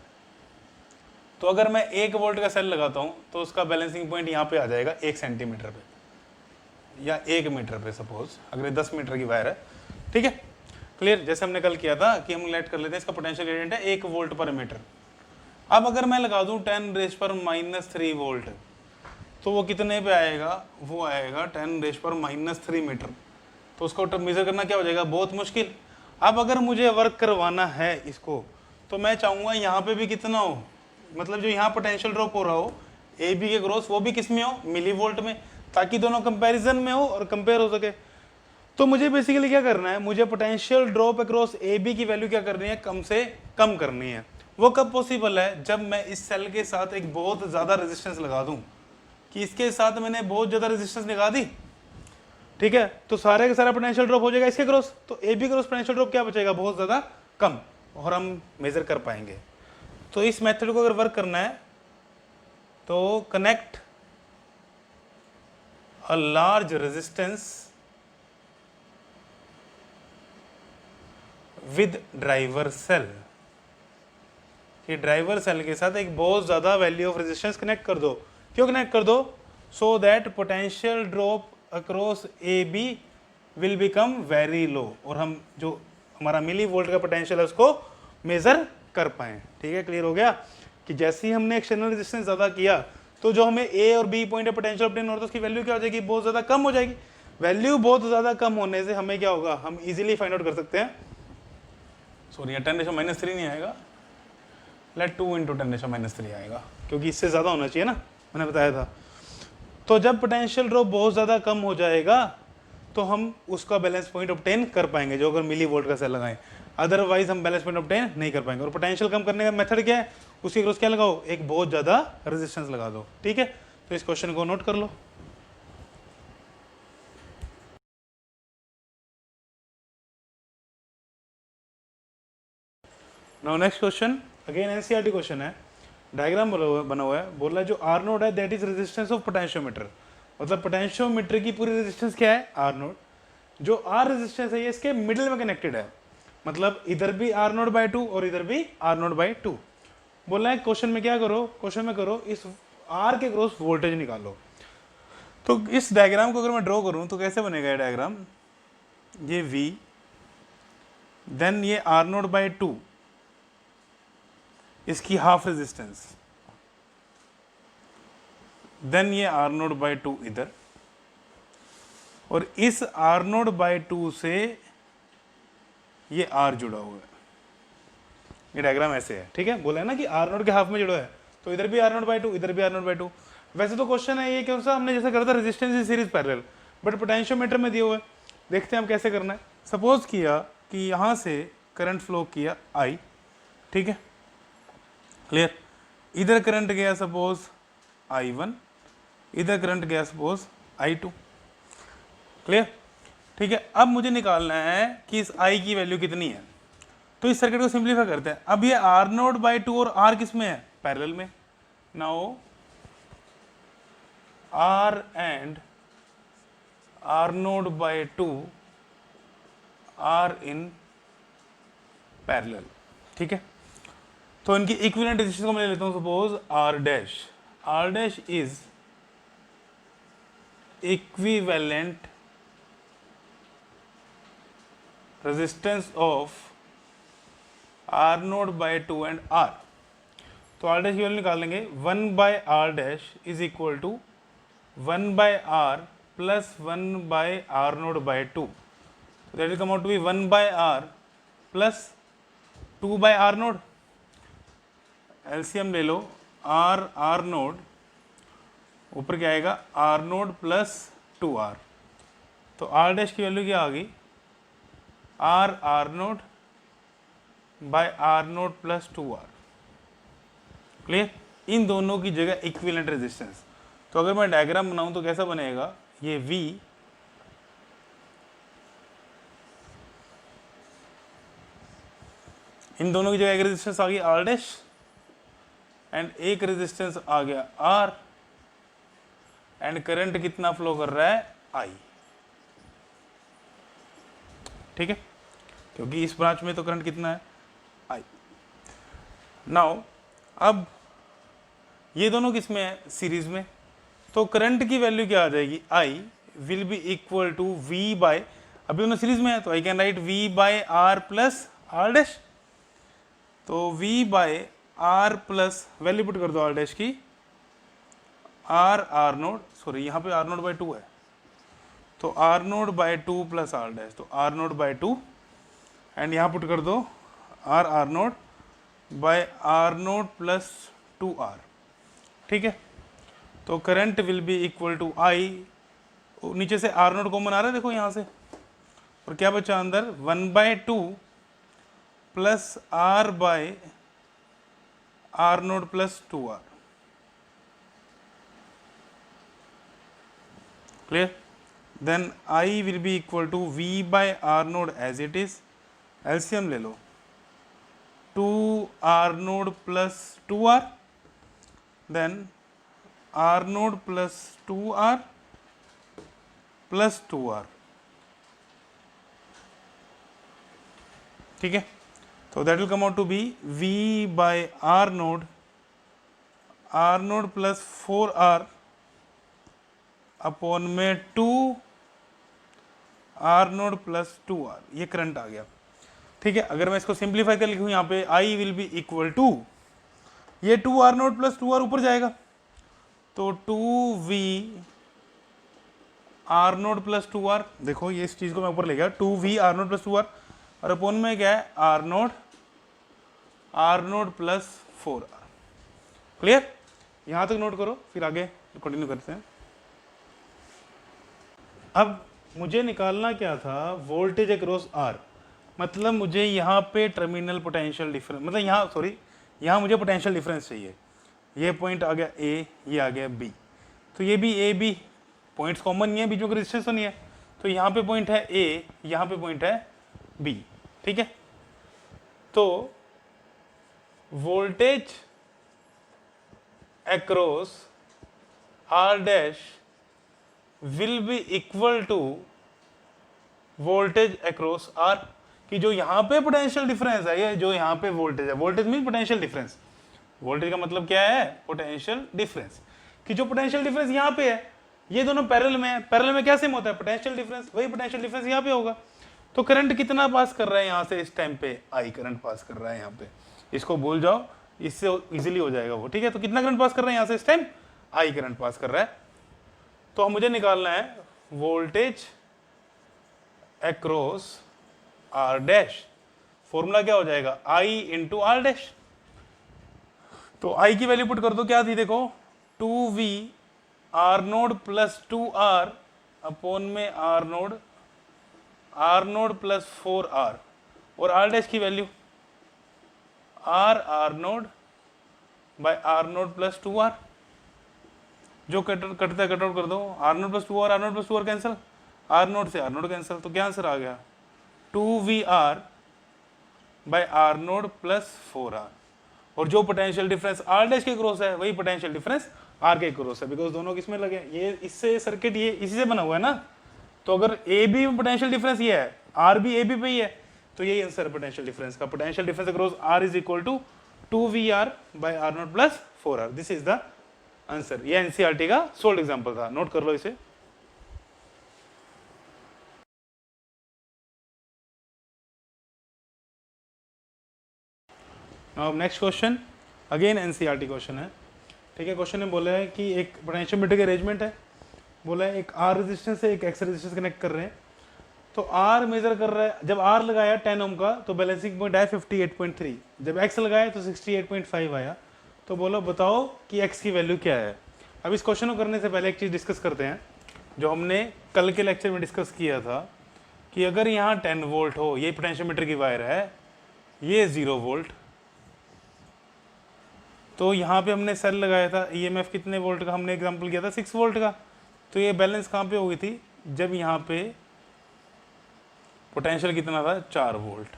तो अगर मैं 1 वोल्ट का सेल लगाता हूँ तो उसका बैलेंसिंग पॉइंट यहाँ पे आ जाएगा 1 सेंटीमीटर पे। या 1 मीटर पे, सपोज अगर 10 मीटर की वायर है, ठीक है, क्लियर। जैसे हमने कल किया था कि हम लेट कर लेते हैं इसका पोटेंशियल ग्रेडियंट है 1 वोल्ट पर मीटर। अब अगर मैं लगा दूं 10⁻³ वोल्ट, तो वो कितने पे आएगा, वो आएगा 10⁻³ मीटर। तो उसको मेजर करना क्या हो जाएगा, बहुत मुश्किल। अब अगर मुझे वर्क करवाना है इसको, तो मैं चाहूँगा यहाँ पे भी कितना हो, मतलब जो यहाँ पोटेंशियल ड्रॉप हो रहा हो ए बी के क्रॉस, वो भी किस में हो, मिली वोल्ट में, ताकि दोनों कंपैरिजन में हो और कंपेयर हो सके। तो मुझे बेसिकली क्या करना है, मुझे potential drop across A B की वैल्यू क्या करनी है, कम से कम करनी है। वो कब पॉसिबल है, जब मैं इस सेल के साथ एक बहुत ज़्यादा रेजिस्टेंस लगा दूँ, कि इसके साथ मैंने बहुत ज़्यादा रेजिस्टेंस लगा दी, ठीक है, तो सारे का सारा पोटेंशियल ड्रॉप हो जाएगा इसके क्रॉस, तो A B cross potential drop क्या बचेगा, बहुत ज़्यादा कम, और हम मेजर कर पाएंगे। तो इस मेथड को अगर वर्क करना है तो connect a large resistance with driver cell, कि ड्राइवर सेल के साथ एक बहुत ज्यादा वैल्यू ऑफ रेजिस्टेंस कनेक्ट कर दो। क्यों कनेक्ट कर दो, so that potential drop across A B will become very low, और हम जो हमारा मिली वोल्ट का पोटेंशियल है उसको मेजर कर पाए। ठीक है, क्लियर हो गया कि जैसे ही हमने एक्सटर्नल रेजिस्टेंस ज्यादा किया, तो जो हमें ए और बी पॉइंट पोटेंशियल ऑब्टेन हो रहा था उसकी वैल्यू क्या हो जाएगी, बहुत ज्यादा कम हो जाएगी। वैल्यू बहुत ज्यादा कम होने से हमें क्या होगा, हम इजीली फाइंड आउट कर सकते हैं, सॉरी 10⁻³ नहीं आएगा, लेट 2 × 10⁻³ आएगा, क्योंकि इससे ज़्यादा होना चाहिए ना, मैंने बताया था। तो जब पोटेंशियल ड्रॉप बहुत ज़्यादा कम हो जाएगा तो हम उसका बैलेंस पॉइंट ऑब्टेन कर पाएंगे, जो अगर मिली वोल्ट का सेल लगाएं, अदरवाइज हम बैलेंस पॉइंट ऑब्टेन नहीं कर पाएंगे। और पोटेंशियल कम करने का मेथड क्या है, उसके क्रॉस क्या लगाओ, एक बहुत ज़्यादा रेजिस्टेंस लगा दो। ठीक है, तो इस क्वेश्चन को नोट कर लो। Now next question, again NCERT question है, डायग्राम बना हुआ है, बोल रहा है जो आर नोड है that is resistance of potentiometer, मतलब पोटेंशियोमीटर की पूरी रेजिस्टेंस क्या है, आर नोड। जो आर रेजिस्टेंस है ये इसके मिडिल में कनेक्टेड है, मतलब इधर भी आर नोड बाई 2 और इधर भी आर नोड बाई 2। बोल रहा है क्वेश्चन में क्या करो, क्वेश्चन में करो इस आर के क्रॉस वोल्टेज निकालो। तो इस डायग्राम को अगर मैं ड्रॉ करूं तो कैसे बनेगा ये डायग्राम, ये V, देन ये आर नोड बाई 2, इसकी हाफ रेजिस्टेंस, देन ये आर नोड बाई 2 इधर, और इस आर नोड बाई 2 से ये आर जुड़ा हुआ है। ये डायग्राम ऐसे है, ठीक है, बोला है ना कि आर नोड के हाफ में जुड़ा है, तो इधर भी आर नोड बाई 2, इधर भी आर नोड बाई 2। वैसे तो क्वेश्चन है ये कौन सा, हमने जैसे करा था resistance in series parallel, but potentiometer में दिए हुए, देखते हैं हम कैसे करना है। सपोज किया कि यहाँ से करंट फ्लो किया I, ठीक है, क्लियर, इधर करंट गया सपोज I1, इधर करंट गया सपोज I2, क्लियर, ठीक है। अब मुझे निकालना है कि इस I की वैल्यू कितनी है, तो इस सर्किट को सिंपलीफाई करते हैं। अब ये आर नोड बाई 2 और आर किस में है, पैरेलल में। Now R and R naught by 2 R in parallel, ठीक है। तो इनकी इक्विवेलेंट रेजिस्टेंस को मैं ले लेता हूं, suppose R dash is equivalent resistance of R naught by 2 and R. तो आर डैश की वैल्यू निकाल लेंगे, 1 by R dash is equal to 1 by R plus 1 by R naught by 2, that will come out to be 1 by R plus 2 by R naught. LCM ले लो, are node ऊपर क्या आएगा, are naught plus 2r, तो R dash की value क्या आ गई, R node by R naught plus 2r, clear. इन दोनों की जगह इक्विवेलेंट रेजिस्टेंस। तो अगर मैं डायग्राम बनाऊं तो कैसा बनेगा, ये V, इन दोनों की जगह एक रेजिस्टेंस आ गई आर डैश, एंड एक रेजिस्टेंस आ गया R, एंड करंट कितना फ्लो कर रहा है, I, ठीक है, क्योंकि इस ब्रांच में तो करंट कितना है, I। नाउ अब ये दोनों किस में है, सीरीज में, तो करंट की वैल्यू क्या आ जाएगी, I will be equal to V by, अभी दोनों सीरीज में है तो I can write V by R plus R dash, तो V by R plus value put कर दो आर डैश की, आर नोड, सॉरी यहाँ पे आर नोड बाय 2 है, तो R node by 2 plus R dash, तो आर नोड बाय 2 एंड यहाँ पुट कर दो R node by R naught plus 2r, ठीक है। तो current will be equal to I, नीचे से आर नोड कॉमन आ रहा है देखो यहाँ से, और क्या बचा अंदर 1/2 plus R by R naught plus 2r, clear. Then I will be equal to V by R node as it is, LCM ले लो, 2R node plus 2R, then R node plus 2R plus 2R, ठीक है। तो that will come out to be V by R node plus 4R upon में 2 are naught plus 2r, ये current आ गया, ठीक है। अगर मैं इसको सिंप्लीफाई कर लिखूँ यहाँ पे I will be equal to, ये 2 आर नोड प्लस 2r ऊपर जाएगा, तो 2v R naught plus 2r, देखो ये इस चीज़ को मैं ऊपर ले गया, 2v R naught plus 2r, और अपॉन में क्या है R naught plus 4r, clear. यहाँ तक नोट करो, फिर आगे कंटिन्यू करते हैं। अब मुझे निकालना क्या था, वोल्टेज अक्रॉस आर, मतलब मुझे यहाँ पे टर्मिनल पोटेंशियल डिफरेंस, मतलब यहाँ सॉरी यहाँ मुझे पोटेंशियल डिफरेंस चाहिए, ये पॉइंट आ गया ए, ये आ गया बी, तो ये भी ए बी पॉइंट्स कॉमन नहीं है, बीच में कोई रेजिस्टेंस तो नहीं है, तो यहाँ पे पॉइंट है ए, यहाँ पे पॉइंट है बी, ठीक है। तो voltage across R dash will be equal to voltage across R, कि जो यहाँ पे पोटेंशियल डिफरेंस है, ये जो यहाँ पे वोल्टेज है, voltage mean potential difference, voltage का मतलब क्या है पोटेंशियल डिफरेंस, कि जो पोटेंशियल डिफरेंस यहाँ पे है, ये दोनों पैरेलल में है, पैरेलल में क्या सेम होता है पोटेंशियल डिफरेंस, वही पोटेंशियल डिफरेंस यहाँ पे होगा। तो करंट कितना पास कर रहा है यहाँ से इस टाइम पे, आई करंट पास कर रहा है यहाँ पे, इसको भूल जाओ, इससे इजीली हो जाएगा वो, ठीक है। तो कितना करंट पास कर रहा है यहाँ से इस टाइम, आई करंट पास कर रहा है। तो मुझे निकालना है voltage across R dash, formula क्या हो जाएगा आई इंटू आर डैश, तो आई की वैल्यू पुट कर दो, क्या थी देखो 2v R naught plus 2r upon में आर नोड प्लस 4r, और आर डैश की value R node by R naught plus 2r, जो कटता है कट आउट कर दो, R naught plus 2r cancel, R naught से आर नोड कैंसिल, तो क्या आंसर आ गया 2vr by R naught plus 4r, और जो पोटेंशियल डिफरेंस आर डैश के क्रॉस है वही पोटेंशियल डिफरेंस आर के क्रॉस है, बिकॉज दोनों किसमें लगे, ये इससे सर्किट ये इसी से बना हुआ है ना, तो अगर ए बी में पोटेंशियल डिफरेंस ये है, आर भी ए बी पे ही है, तो यही आंसर है पोटेंशियल डिफरेंस का, potential difference across R is equal to 2vr by R naught plus 4r, this is the answer. ये एनसीईआरटी का सोल्ड एग्जांपल था, नोट कर लो इसे। अब next question again NCERT question है, ठीक है। क्वेश्चन में बोला है कि एक पोटेंशियोमीटर का अरेंजमेंट है, बोला है एक आर रेजिस्टेंस से एक एक्स रेजिस्टेंस कनेक्ट कर रहे हैं, तो आर मेजर कर रहा है, जब आर लगाया 10 ओम का तो बैलेंसिंग पॉइंट आया 58.3, जब एक्स लगाया तो 68.5 आया, तो बोलो बताओ कि एक्स की वैल्यू क्या है। अब इस क्वेश्चन को करने से पहले एक चीज़ डिस्कस करते हैं, जो हमने कल के लेक्चर में डिस्कस किया था, कि अगर यहाँ 10 वोल्ट हो, ये पोटेंशियोमीटर की वायर है, ये 0 वोल्ट, तो यहाँ पे हमने सेल लगाया था, ईएमएफ कितने वोल्ट का हमने एग्जांपल किया था 6 वोल्ट का, तो ये बैलेंस कहाँ पे हो गई थी, जब यहाँ पे पोटेंशियल कितना था 4 वोल्ट,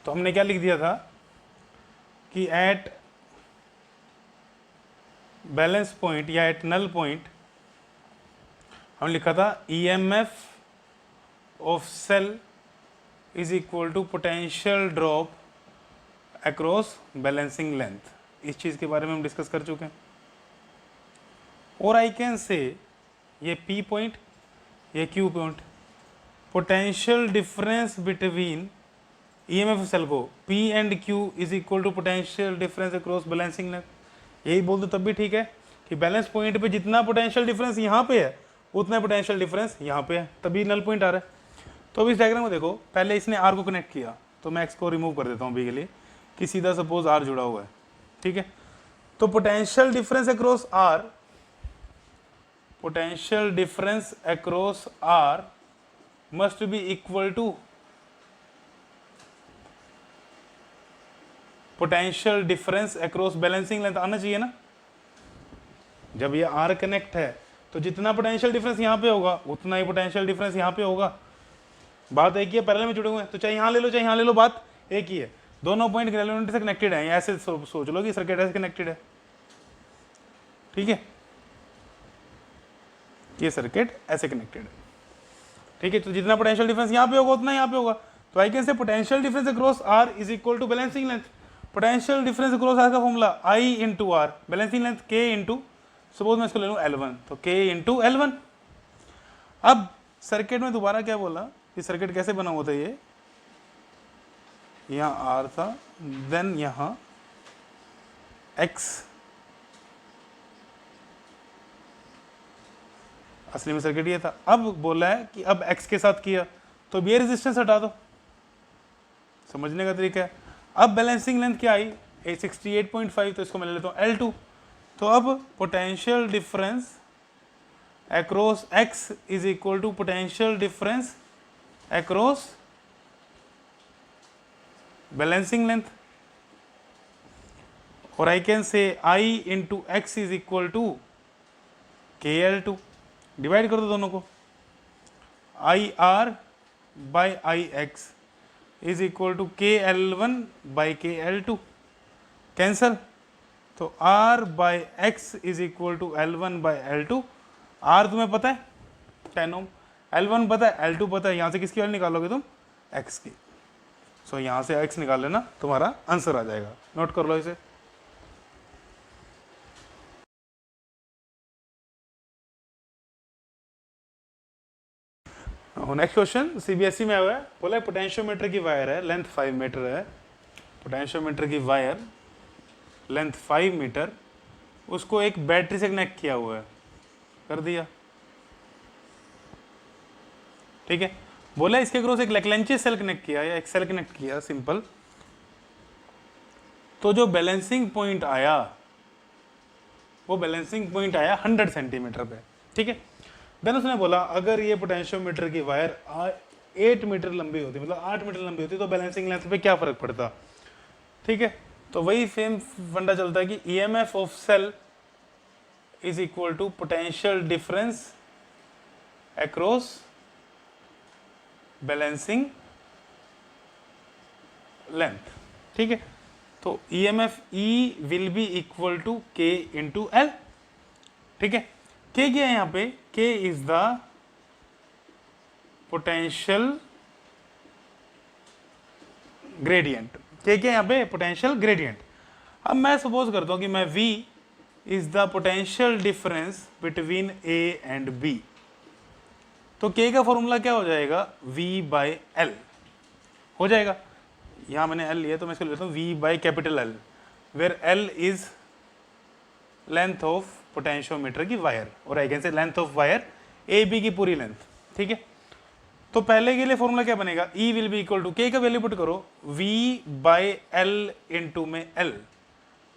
तो हमने क्या लिख दिया था कि एट बैलेंस पॉइंट या एट नल पॉइंट हम लिखा था EMF of cell is equal to potential drop across balancing length. इस चीज़ के बारे में हम डिस्कस कर चुके हैं। और आई कैन से ये P पॉइंट, ये Q point. Potential difference between EMF cell को P and Q is equal to potential difference across balancing length. यही बोल दो तब भी ठीक है कि बैलेंस पॉइंट पे जितना पोटेंशियल डिफरेंस यहाँ पे है उतना पोटेंशियल डिफरेंस यहाँ पे है, तभी नल पॉइंट आ रहा है। तो अब इस डायग्राम में देखो, पहले इसने R को कनेक्ट किया, तो मैं X को रिमूव कर देता हूँ अभी के लिए कि सीधा सपोज R जुड़ा हुआ है, ठीक है। तो potential difference across R, potential difference across R must be equal to potential difference across balancing length, आना चाहिए ना। जब ये R कनेक्ट है तो जितना पोटेंशियल डिफरेंस यहाँ पे होगा उतना ही पोटेंशियल डिफरेंस यहाँ पे होगा। बात एक ही है, पैरेलल में जुड़े हुए हैं, तो चाहे यहाँ ले लो चाहे यहाँ ले लो, बात एक ही है। दोनों पॉइंट ग्रेजुलेटर से कनेक्टेड है, ऐसे सोच लो कि सर्किट ऐसे कनेक्टेड है, ठीक है। ये सर्किट ऐसे कनेक्टेड है, ठीक है। तो जितना पोटेंशियल डिफरेंस यहाँ पे होगा उतना यहाँ पे होगा। तो I can say potential difference across R is equal to balancing length. Potential difference across R का formula I into R, balancing length K into, suppose मैं इसको ले लूँ L1, तो K इंटू L1। अब सर्किट में दोबारा क्या बोला कि सर्किट कैसे बना हुआ था, ये यहाँ R था, देन यहाँ X, असली में सर्किट ये था। अब बोला है कि अब X के साथ किया तो अब ये रेजिस्टेंस हटा दो, समझने का तरीका है। अब बैलेंसिंग लेंथ क्या आई, 68.5, तो इसको मैं ले लेता हूँ L2। तो अब potential difference across X is equal to potential difference across balancing length, और I can say I into X is equal to KL2। Divide कर दो दोनों को, IR by IX is equal to KL1 by KL2, cancel. तो R by X is equal to L1 by L2। R तुम्हें पता है 10 ओम, L1 पता है, L2 पता है, यहाँ से किसकी वैल्यू निकालोगे तुम, X की। सो यहाँ से X निकाल लेना, तुम्हारा आंसर आ जाएगा। नोट कर लो इसे। नेक्स्ट क्वेश्चन CBSE में आया है, बोला है पोटेंशियोमीटर की वायर है, लेंथ 5 मीटर है। पोटेंशियोमीटर की वायर लेंथ 5 मीटर, उसको एक बैटरी से कनेक्ट किया हुआ है, कर दिया, ठीक है। बोला इसके अक्रॉस एक लेक्लेंची सेल कनेक्ट किया या एक सेल कनेक्ट किया, सिंपल। तो जो बैलेंसिंग पॉइंट आया वो बैलेंसिंग पॉइंट आया 100 सेंटीमीटर पे, ठीक है। देन उसने बोला अगर ये पोटेंशियोमीटर की वायर 8 मीटर लंबी होती, मतलब 8 मीटर लंबी होती, तो बैलेंसिंग लेंथ पे क्या फर्क पड़ता, ठीक है। तो वही सेम फंडा चलता है कि EMF of cell is equal to potential difference across balancing length, ठीक है। तो EMF E will be equal to K into L, ठीक है। K क्या है यहाँ पे, K is the potential gradient. K क्या है यहाँ पे, पोटेंशियल ग्रेडियंट। अब मैं सपोज करता हूँ कि मैं V is the potential difference between A and B, तो K का फॉर्मूला क्या हो जाएगा, V बाई L हो जाएगा। यहाँ मैंने L लिया तो मैं इसको लेता हूँ V by capital L, where L is length of potentiometer की वायर, और I can say length of wire AB की पूरी लेंथ, ठीक है। तो पहले के लिए फॉर्मूला क्या बनेगा, E will be equal to, K का वैल्यू पुट करो, V बाई L इंटू में L।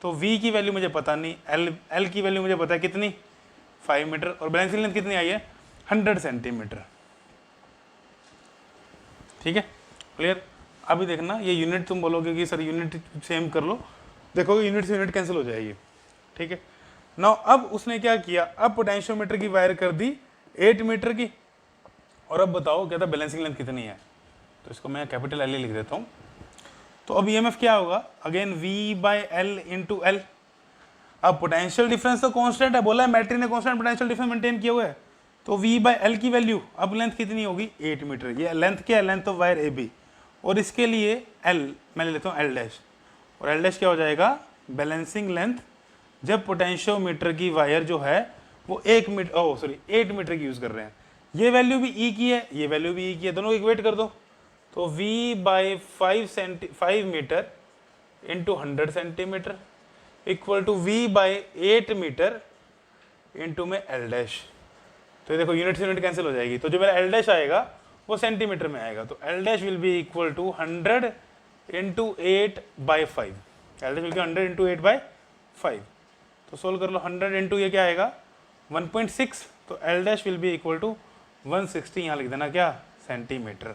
तो V की वैल्यू मुझे पता नहीं, L की वैल्यू मुझे पता है कितनी, 5 मीटर, और बैलेंसिंग लेंथ कितनी आई है, 100 सेंटीमीटर, ठीक है, क्लियर। अभी देखना ये यूनिट तुम बोलोगे कि सर यूनिट सेम कर लो, देखोगे यूनिट से यूनिट कैंसिल हो जाएगी, ठीक है। नाउ अब उसने क्या किया, अब पोटेंशियोमीटर की वायर कर दी 8 मीटर की, और अब बताओ कहता बैलेंसिंग लेंथ कितनी है, तो इसको मैं कैपिटल L लिख देता हूँ। तो अब EMF क्या होगा, again V by L into L। अब पोटेंशियल डिफरेंस तो कांस्टेंट है, बोला है मैट्री ने कांस्टेंट पोटेंशियल डिफरेंस मेंटेन किया हुआ है, तो V बाई L की वैल्यू अब लेंथ कितनी होगी, 8 मीटर। ये लेंथ क्या है, लेंथ ऑफ वायर AB, और इसके लिए L मैं ले लेता हूँ L डैश, और L डैश क्या हो जाएगा, बैलेंसिंग लेंथ। जब पोटेंशियोमीटर की वायर जो है वो 8 मीटर की यूज कर रहे हैं। ये वैल्यू भी ई की है, ये वैल्यू भी ई की है, दोनों इक्वेट कर दो। तो v by 5 metre into 100 centimetre equal to v by 8 metre into में एल डैश। तो ये देखो यूनिट से यूनिट कैंसिल हो जाएगी, तो जो मेरा एल डैश आएगा वो सेंटीमीटर में आएगा। तो L dash will be equal to 100 into 8 by 5। L dash will be 100 into 8 by 5। तो सोल्व कर लो, 100 इंटू ये क्या आएगा 1.6, तो L dash will be equal to 160, यहाँ लिख देना क्या सेंटीमीटर।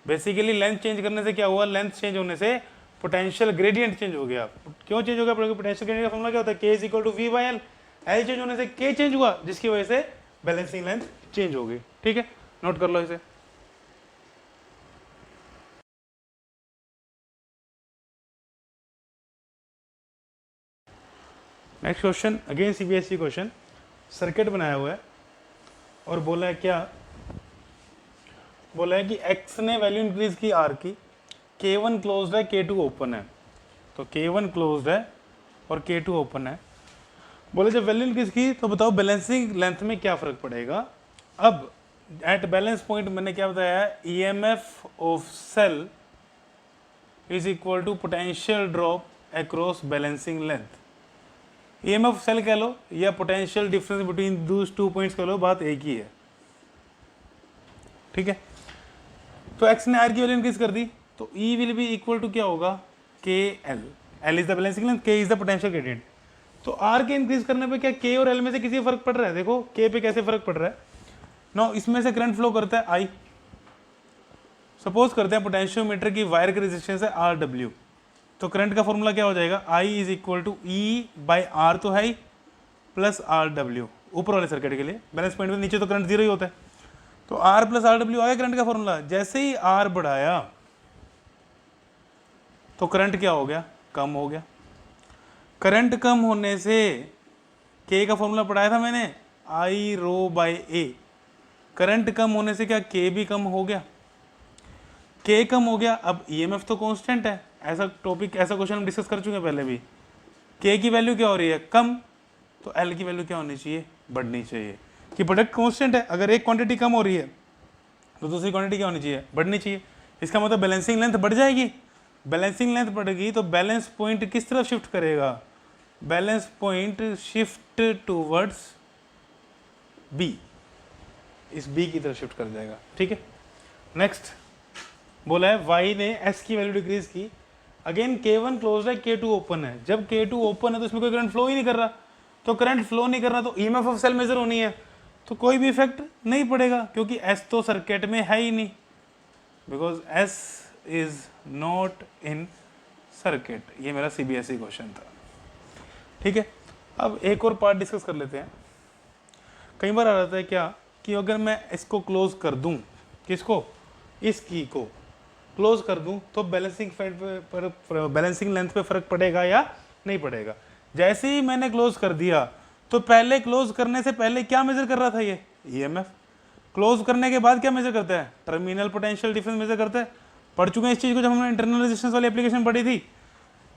बेसिकली लेंथ चेंज करने से क्या हुआ, लेंथ चेंज होने से पोटेंशियल ग्रेडियंट चेंज हो गया। क्यों चेंज हो गया, पोटेंशियल ग्रेडियंट का फॉर्मूला क्या होता है, K is equal to V by L। L change होने से K चेंज हुआ, जिसकी वजह से बैलेंसिंग लेंथ चेंज हो गई। ठीक है, नोट कर लो इसे। Next question again CBSE question. Circuit बनाया हुआ है और बोला है क्या, बोला है कि x ने वैल्यू इंक्रीज की r की, K1 क्लोज्ड है K2 ओपन है। तो K1 क्लोज्ड है और K2 ओपन है। बोले जब वैल्यू इंक्रीज की तो बताओ बैलेंसिंग लेंथ में क्या फर्क पड़ेगा। अब एट बैलेंस पॉइंट मैंने क्या बताया है, EMF of cell is equal to potential drop across balancing length. EMF cell कह लो या पोटेंशियल डिफरेंस बिटवीन दूस 2 पॉइंट्स कह लो, बात एक ही है। ठीक है, तो x ने r की वैल्यू इंक्रीज कर दी तो E will be equal to क्या होगा KL। L is the balancing length, K is the potential gradient. तो R के इंक्रीज करने पे क्या K और L में से किसी फर्क पड़ रहा है, देखो K पे कैसे फर्क पड़ रहा है। नो, इसमें से करंट फ्लो करता है I। सपोज करते हैं पोटेंशियोमीटर की वायर की रेजिस्टेंस है RW, तो करंट का फॉर्मूला क्या हो जाएगा, I is equal to E by R तो है प्लस RW ऊपर वाले सर्किट के लिए। बैलेंस पॉइंट में नीचे तो करंट जीरो ही होता है, तो R प्लस RW आ गया करंट का फॉर्मूला। जैसे ही R बढ़ाया तो करंट क्या हो गया, कम हो गया। करंट कम होने से K का फॉर्मूला पढ़ाया था मैंने, I rho by A। Current कम होने से क्या K भी कम हो गया, K कम हो गया। अब EMF तो कांस्टेंट है, ऐसा टॉपिक ऐसा क्वेश्चन हम डिस्कस कर चुके हैं पहले भी। K की वैल्यू क्या हो रही है, कम, तो L की वैल्यू क्या होनी चाहिए, बढ़नी चाहिए। कि प्रोडक्ट कांस्टेंट है, अगर एक क्वांटिटी कम हो रही है तो दूसरी क्वांटिटी क्या होनी चाहिए, बढ़नी चाहिए। इसका मतलब बैलेंसिंग लेंथ बढ़ जाएगी। बैलेंसिंग लेंथ बढ़ेगी तो बैलेंस पॉइंट किस तरफ शिफ्ट करेगा, balance point shift towards B, इस B की तरफ शिफ्ट कर जाएगा। ठीक है, नेक्स्ट बोला है y ने s की वैल्यू डिक्रीज की। अगेन K1 क्लोज है, K2 ओपन है। जब K2 ओपन है तो इसमें कोई करंट फ्लो ही नहीं कर रहा, तो करंट फ्लो नहीं कर रहा तो EMF ऑफ सेल मेजर होनी है, तो कोई भी इफेक्ट नहीं पड़ेगा क्योंकि S तो सर्किट में है ही नहीं, because S is not in circuit. ये मेरा CBSE क्वेश्चन था। ठीक है, अब एक और पार्ट डिस्कस कर लेते हैं। कई बार आ जाता है क्या कि अगर मैं इसको क्लोज कर दूं, किसको, इस की को क्लोज कर दूं तो बैलेंसिंग बैलेंसिंग लेंथ पे फर्क पड़ेगा या नहीं पड़ेगा। जैसे ही मैंने क्लोज कर दिया तो पहले क्लोज करने से पहले क्या मेजर कर रहा था, ये EMF। क्लोज करने के बाद क्या मेजर करता है, टर्मिनल पोटेंशियल डिफरेंस मेजर करता है। पढ़ चुके हैं इस चीज को जब हमने इंटरनल रेजिस्टेंस वाली एप्लीकेशन पढ़ी थी।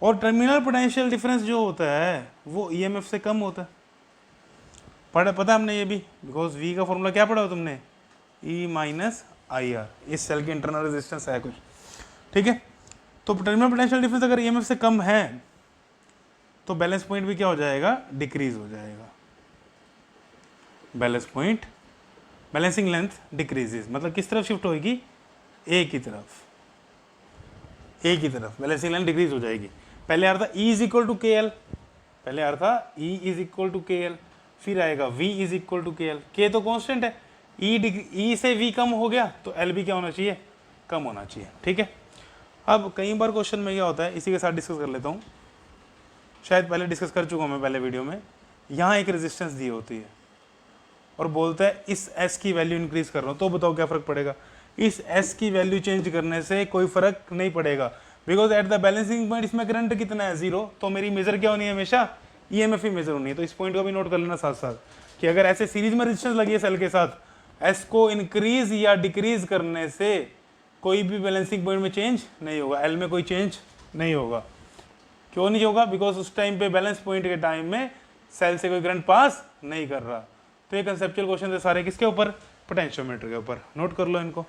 और टर्मिनल पोटेंशियल डिफरेंस जो होता है वो EMF से कम होता है। पता है हमने ये भी, बिकॉज V का फॉर्मूला क्या पढ़ा हो तुमने, E माइनस IR। इस सेल की इंटरनल रेजिस्टेंस है कुछ। ठीक है, तो टर्मिनल पोटेंशियल डिफरेंस अगर EMF से कम है तो बैलेंस पॉइंट भी क्या हो जाएगा, डिक्रीज हो जाएगा। Balance point, balancing length decreases, मतलब किस तरफ शिफ्ट होगी, ए की तरफ, ए की तरफ बैलेंसिंग लेंथ डिक्रीज हो जाएगी। पहले आ रहा था E इज इक्वल टू के एल, पहले आ रहा था E इज इक्वल टू के एल, फिर आएगा V इज इक्वल टू के एल। के तो कॉन्स्टेंट है, E से V कम हो गया तो L भी क्या होना चाहिए, कम होना चाहिए। ठीक है, अब कई बार क्वेश्चन में क्या होता है, इसी के साथ डिस्कस कर लेता हूँ, शायद पहले डिस्कस कर चुका हूँ मैं पहले वीडियो में। यहाँ एक रेजिस्टेंस दी होती है और बोलता है इस S की वैल्यू इंक्रीज कर रहा हूँ, तो बताओ क्या फ़र्क पड़ेगा। इस S की वैल्यू चेंज करने से कोई फ़र्क नहीं पड़ेगा, because at the balancing point इसमें करंट कितना है, 0, तो मेरी मेजर क्या होनी है, हमेशा EMF ही मेजर होनी है। तो इस पॉइंट को भी नोट कर लेना साथ साथ कि अगर ऐसे सीरीज में रेजिस्टेंस लगी है सेल के साथ, S को इंक्रीज या डिक्रीज करने से कोई भी बैलेंसिंग पॉइंट में चेंज नहीं होगा, L में कोई चेंज नहीं होगा। क्यों नहीं होगा, बिकॉज उस टाइम पे बैलेंस पॉइंट के टाइम में सेल से कोई करंट पास नहीं कर रहा। तो ये कंसेप्चुअल क्वेश्चन है सारे किसके ऊपर, पोटेंशियोमीटर के ऊपर, नोट कर लो इनको।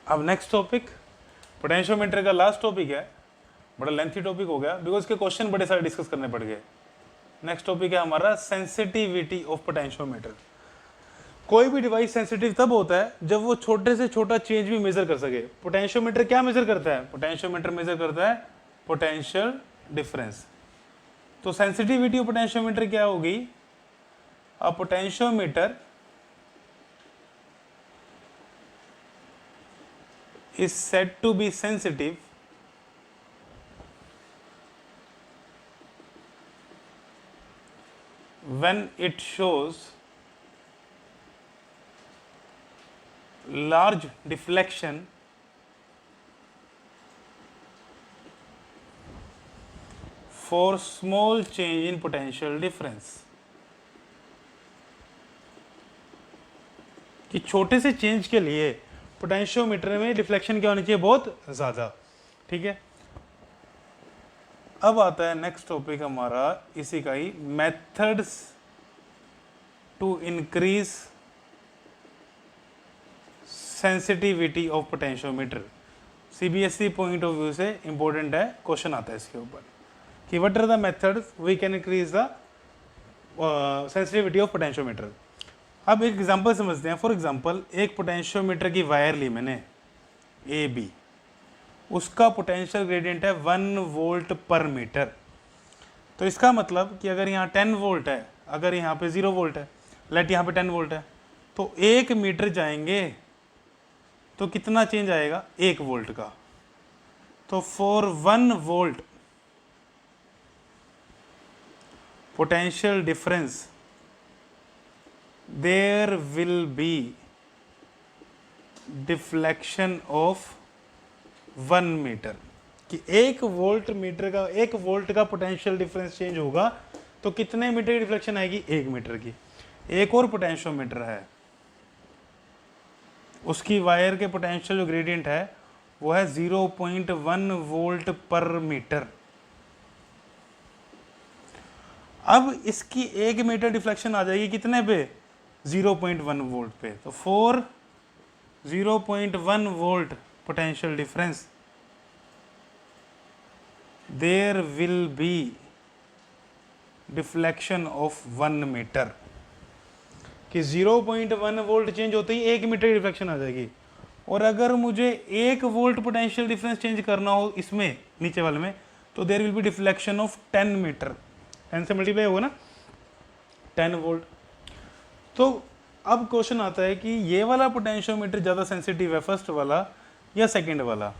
अब नेक्स्ट टॉपिक, पोटेंशियोमीटर का लास्ट टॉपिक है, बड़ा लेंथी टॉपिक हो गया बिकॉज के क्वेश्चन बड़े सारे डिस्कस करने पड़ गए। नेक्स्ट टॉपिक है हमारा सेंसिटिविटी ऑफ पोटेंशियोमीटर। कोई भी डिवाइस सेंसिटिव तब होता है जब वो छोटे से छोटा चेंज भी मेजर कर सके। पोटेंशियोमीटर क्या मेजर करता है, पोटेंशियोमीटर मेजर करता है पोटेंशियल डिफरेंस। तो सेंसिटिविटी ऑफ पोटेंशियोमीटर क्या होगी, अ potentiometer is said to be sensitive when it shows large deflection for small change in potential difference। कि छोटे से चेंज के लिए पोटेंशियोमीटर में डिफ्लेक्शन क्या होनी चाहिए, बहुत ज़्यादा। ठीक है, अब आता है नेक्स्ट टॉपिक हमारा इसी का ही, methods to increase sensitivity of potentiometer. CBSE point of view से इंपॉर्टेंट है, क्वेश्चन आता है इसके ऊपर कि what are the methods we can increase the sensitivity of potentiometer. अब एक एग्जांपल समझते हैं। फॉर एग्जांपल एक पोटेंशियोमीटर की वायर ली मैंने ए बी, उसका पोटेंशियल ग्रेडियंट है 1 वोल्ट पर मीटर। तो इसका मतलब कि अगर यहाँ 10 वोल्ट है, अगर यहाँ पे 0 वोल्ट है, लेट यहाँ पे 10 वोल्ट है, तो 1 मीटर जाएंगे तो कितना चेंज आएगा, 1 वोल्ट का। तो for 1 volt potential difference there will be deflection of 1 metre. कि 1 वोल्ट मीटर का, 1 वोल्ट का पोटेंशियल डिफरेंस चेंज होगा तो कितने मीटर की डिफ्लेक्शन आएगी, 1 मीटर की। एक और पोटेंशियोमीटर है, उसकी वायर के पोटेंशियल जो ग्रेडियंट है वो है 0.1 वोल्ट पर मीटर। अब इसकी 1 मीटर डिफ्लेक्शन आ जाएगी कितने पे, 0.1 वोल्ट पे। तो for 0.1 volt potential difference there will be deflection of 1 metre. कि 0.1 वोल्ट चेंज होते ही 1 मीटर की डिफ्लेक्शन आ जाएगी। और अगर मुझे 1 वोल्ट पोटेंशियल डिफरेंस चेंज करना हो इसमें नीचे वाले में, तो there will be deflection of 10 metre. 10 से मल्टीप्लाई होगा ना, 10 वोल्ट। तो अब क्वेश्चन आता है कि ये वाला पोटेंशियोमीटर ज़्यादा सेंसिटिव है, फर्स्ट वाला या सेकंड वाला।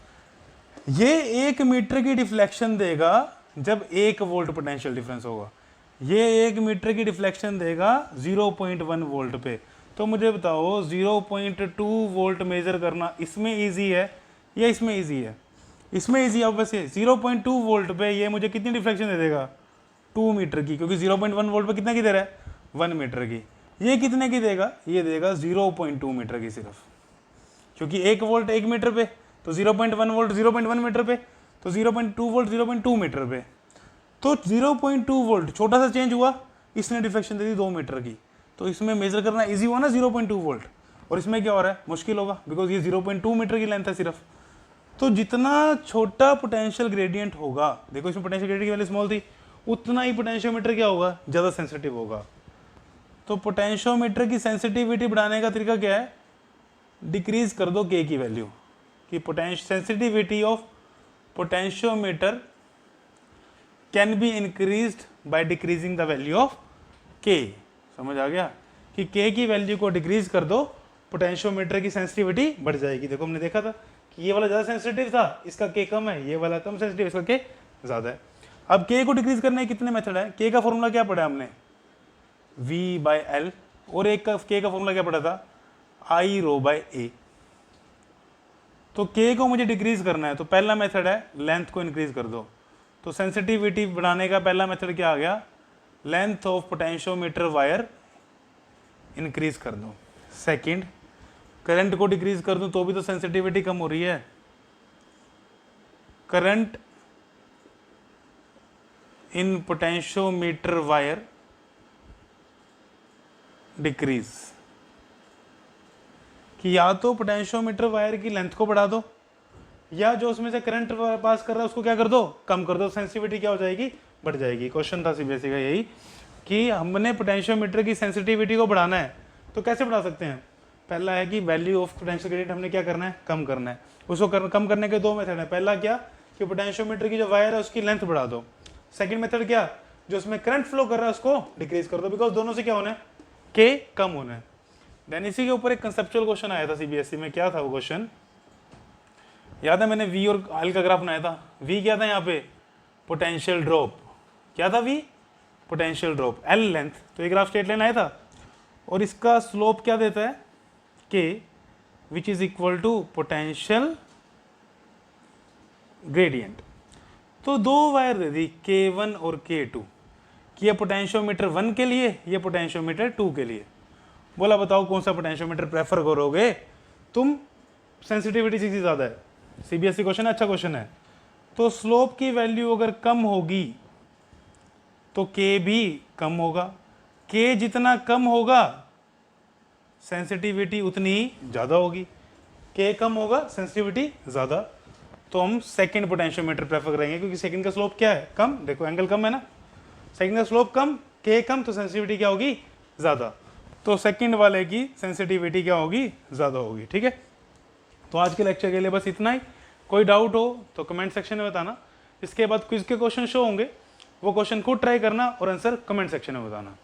ये 1 मीटर की डिफ्लेक्शन देगा जब 1 वोल्ट पोटेंशियल डिफरेंस होगा, ये 1 मीटर की डिफ्लेक्शन देगा 0.1 वोल्ट पे। तो मुझे बताओ 0.2 वोल्ट मेजर करना इसमें ईजी है या इसमें ईजी है, इसमें ईजी है ऑब्वियसली। 0.2 वोल्ट पे ये मुझे कितनी डिफ्लेक्शन दे देगा, 2 मीटर की, क्योंकि 0.1 वोल्ट पे कितना की दे रहा है, 1 मीटर की। ये कितने की देगा, ये देगा 0.2 मीटर की सिर्फ, क्योंकि 1 वोल्ट 1 मीटर पे, तो 0.1 वोल्ट 0.1 मीटर पे, तो 0.2 वोल्ट 0.2 मीटर पे। तो 0.2 वोल्ट छोटा सा चेंज हुआ, इसने डिफ्लेक्शन दे दी 2 मीटर की। तो इसमें मेजर करना इजी हुआ ना 0.2 वोल्ट, और इसमें क्या हो रहा है, मुश्किल होगा, बिकॉज ये 0.2 मीटर की लेंथ है सिर्फ। तो जितना छोटा पोटेंशियल ग्रेडियंट होगा, देखो इसमें पोटेंशियल ग्रेडियंट की वैल्यू स्मॉल थी, उतना ही पोटेंशियोमीटर क्या होगा, ज़्यादा सेंसिटिव होगा। तो पोटेंशियोमीटर की सेंसिटिविटी बढ़ाने का तरीका क्या है, डिक्रीज कर दो के की वैल्यू, कि sensitivity of potentiometer can be increased by decreasing the value of के। समझ आ गया कि के की वैल्यू को डिक्रीज कर दो, पोटेंशियोमीटर की सेंसिटिविटी बढ़ जाएगी। देखो हमने देखा था कि ये वाला ज़्यादा सेंसिटिव था, इसका के कम है, ये वाला कम सेंसिटिव, इसका के ज़्यादा है। अब के को डिक्रीज करने के कितने मेथड है, के का फॉर्मूला क्या पढ़ा हमने, V/L, और एक का के का फॉर्मूला क्या पढ़ा था, I ρ/A। तो के को मुझे डिक्रीज करना है, तो पहला मेथड है लेंथ को इंक्रीज कर दो। तो सेंसिटिविटी बढ़ाने का पहला मेथड क्या आ गया, length of potentiometer wire increase कर दो। सेकंड, करंट को डिक्रीज कर दूं तो भी तो सेंसिटिविटी कम हो रही है, current in potentiometer wire decrease, कि या तो पोटेंशियोमीटर वायर की लेंथ को बढ़ा दो या जो उसमें से करंट पास कर रहा है उसको क्या कर दो, कम कर दो, सेंसिटिविटी क्या हो जाएगी, बढ़ जाएगी। क्वेश्चन था सीबीएसई का यही कि हमने पोटेंशियोमीटर की सेंसिटिविटी को बढ़ाना है, तो कैसे बढ़ा सकते हैं। पहला है कि वैल्यू ऑफ पोटेंशियल ग्रेडियंट हमने क्या करना है, कम करना है। उसको कम करने के दो मेथड है। पहला क्या कि पोटेंशियोमीटर की जो वायर है उसकी लेंथ बढ़ा दो। सेकंड मेथड क्या, जो उसमें करंट फ्लो कर रहा है उसको डिक्रीज कर दो, बिकॉज दोनों से क्या होना है, के कम होना है। देन इसी के ऊपर एक कंसेप्चुअल क्वेश्चन आया था सीबीएसई में। क्या था वो क्वेश्चन, याद है, मैंने वी और एल का ग्राफ बनाया था। वी क्या था यहाँ पे, पोटेंशियल ड्रॉप। क्या था V, potential drop. L length, तो ये ग्राफ स्ट्रेट लाइन आया था और इसका स्लोप क्या देता है, K, which is equal to potential gradient. तो दो वायर दे दी K1 और K2, कि ये पोटेंशियोमीटर 1 के लिए, ये पोटेंशियोमीटर 2 के लिए। बोला बताओ कौन सा पोटेंशियोमीटर प्रेफर करोगे तुम, सेंसिटिविटी किसकी ज़्यादा है। सीबीएसई क्वेश्चन है, अच्छा क्वेश्चन है। तो स्लोप की वैल्यू अगर कम होगी तो K भी कम होगा, K जितना कम होगा सेंसिटिविटी उतनी ही ज़्यादा होगी। K कम होगा, सेंसिटिविटी ज़्यादा, तो हम सेकंड पोटेंशियोमीटर प्रेफर करेंगे, क्योंकि सेकंड का स्लोप क्या है, कम। देखो एंगल कम है ना, सेकंड का स्लोप कम, K कम, तो सेंसिटिविटी क्या होगी, ज़्यादा। तो सेकंड वाले की सेंसिटिविटी क्या होगी, ज़्यादा होगी। ठीक है, तो आज के लेक्चर के लिए बस इतना ही। कोई डाउट हो तो कमेंट सेक्शन में बताना। इसके बाद क्विज के क्वेश्चन शो होंगे, वो क्वेश्चन खुद ट्राई करना और आंसर कमेंट सेक्शन में बताना।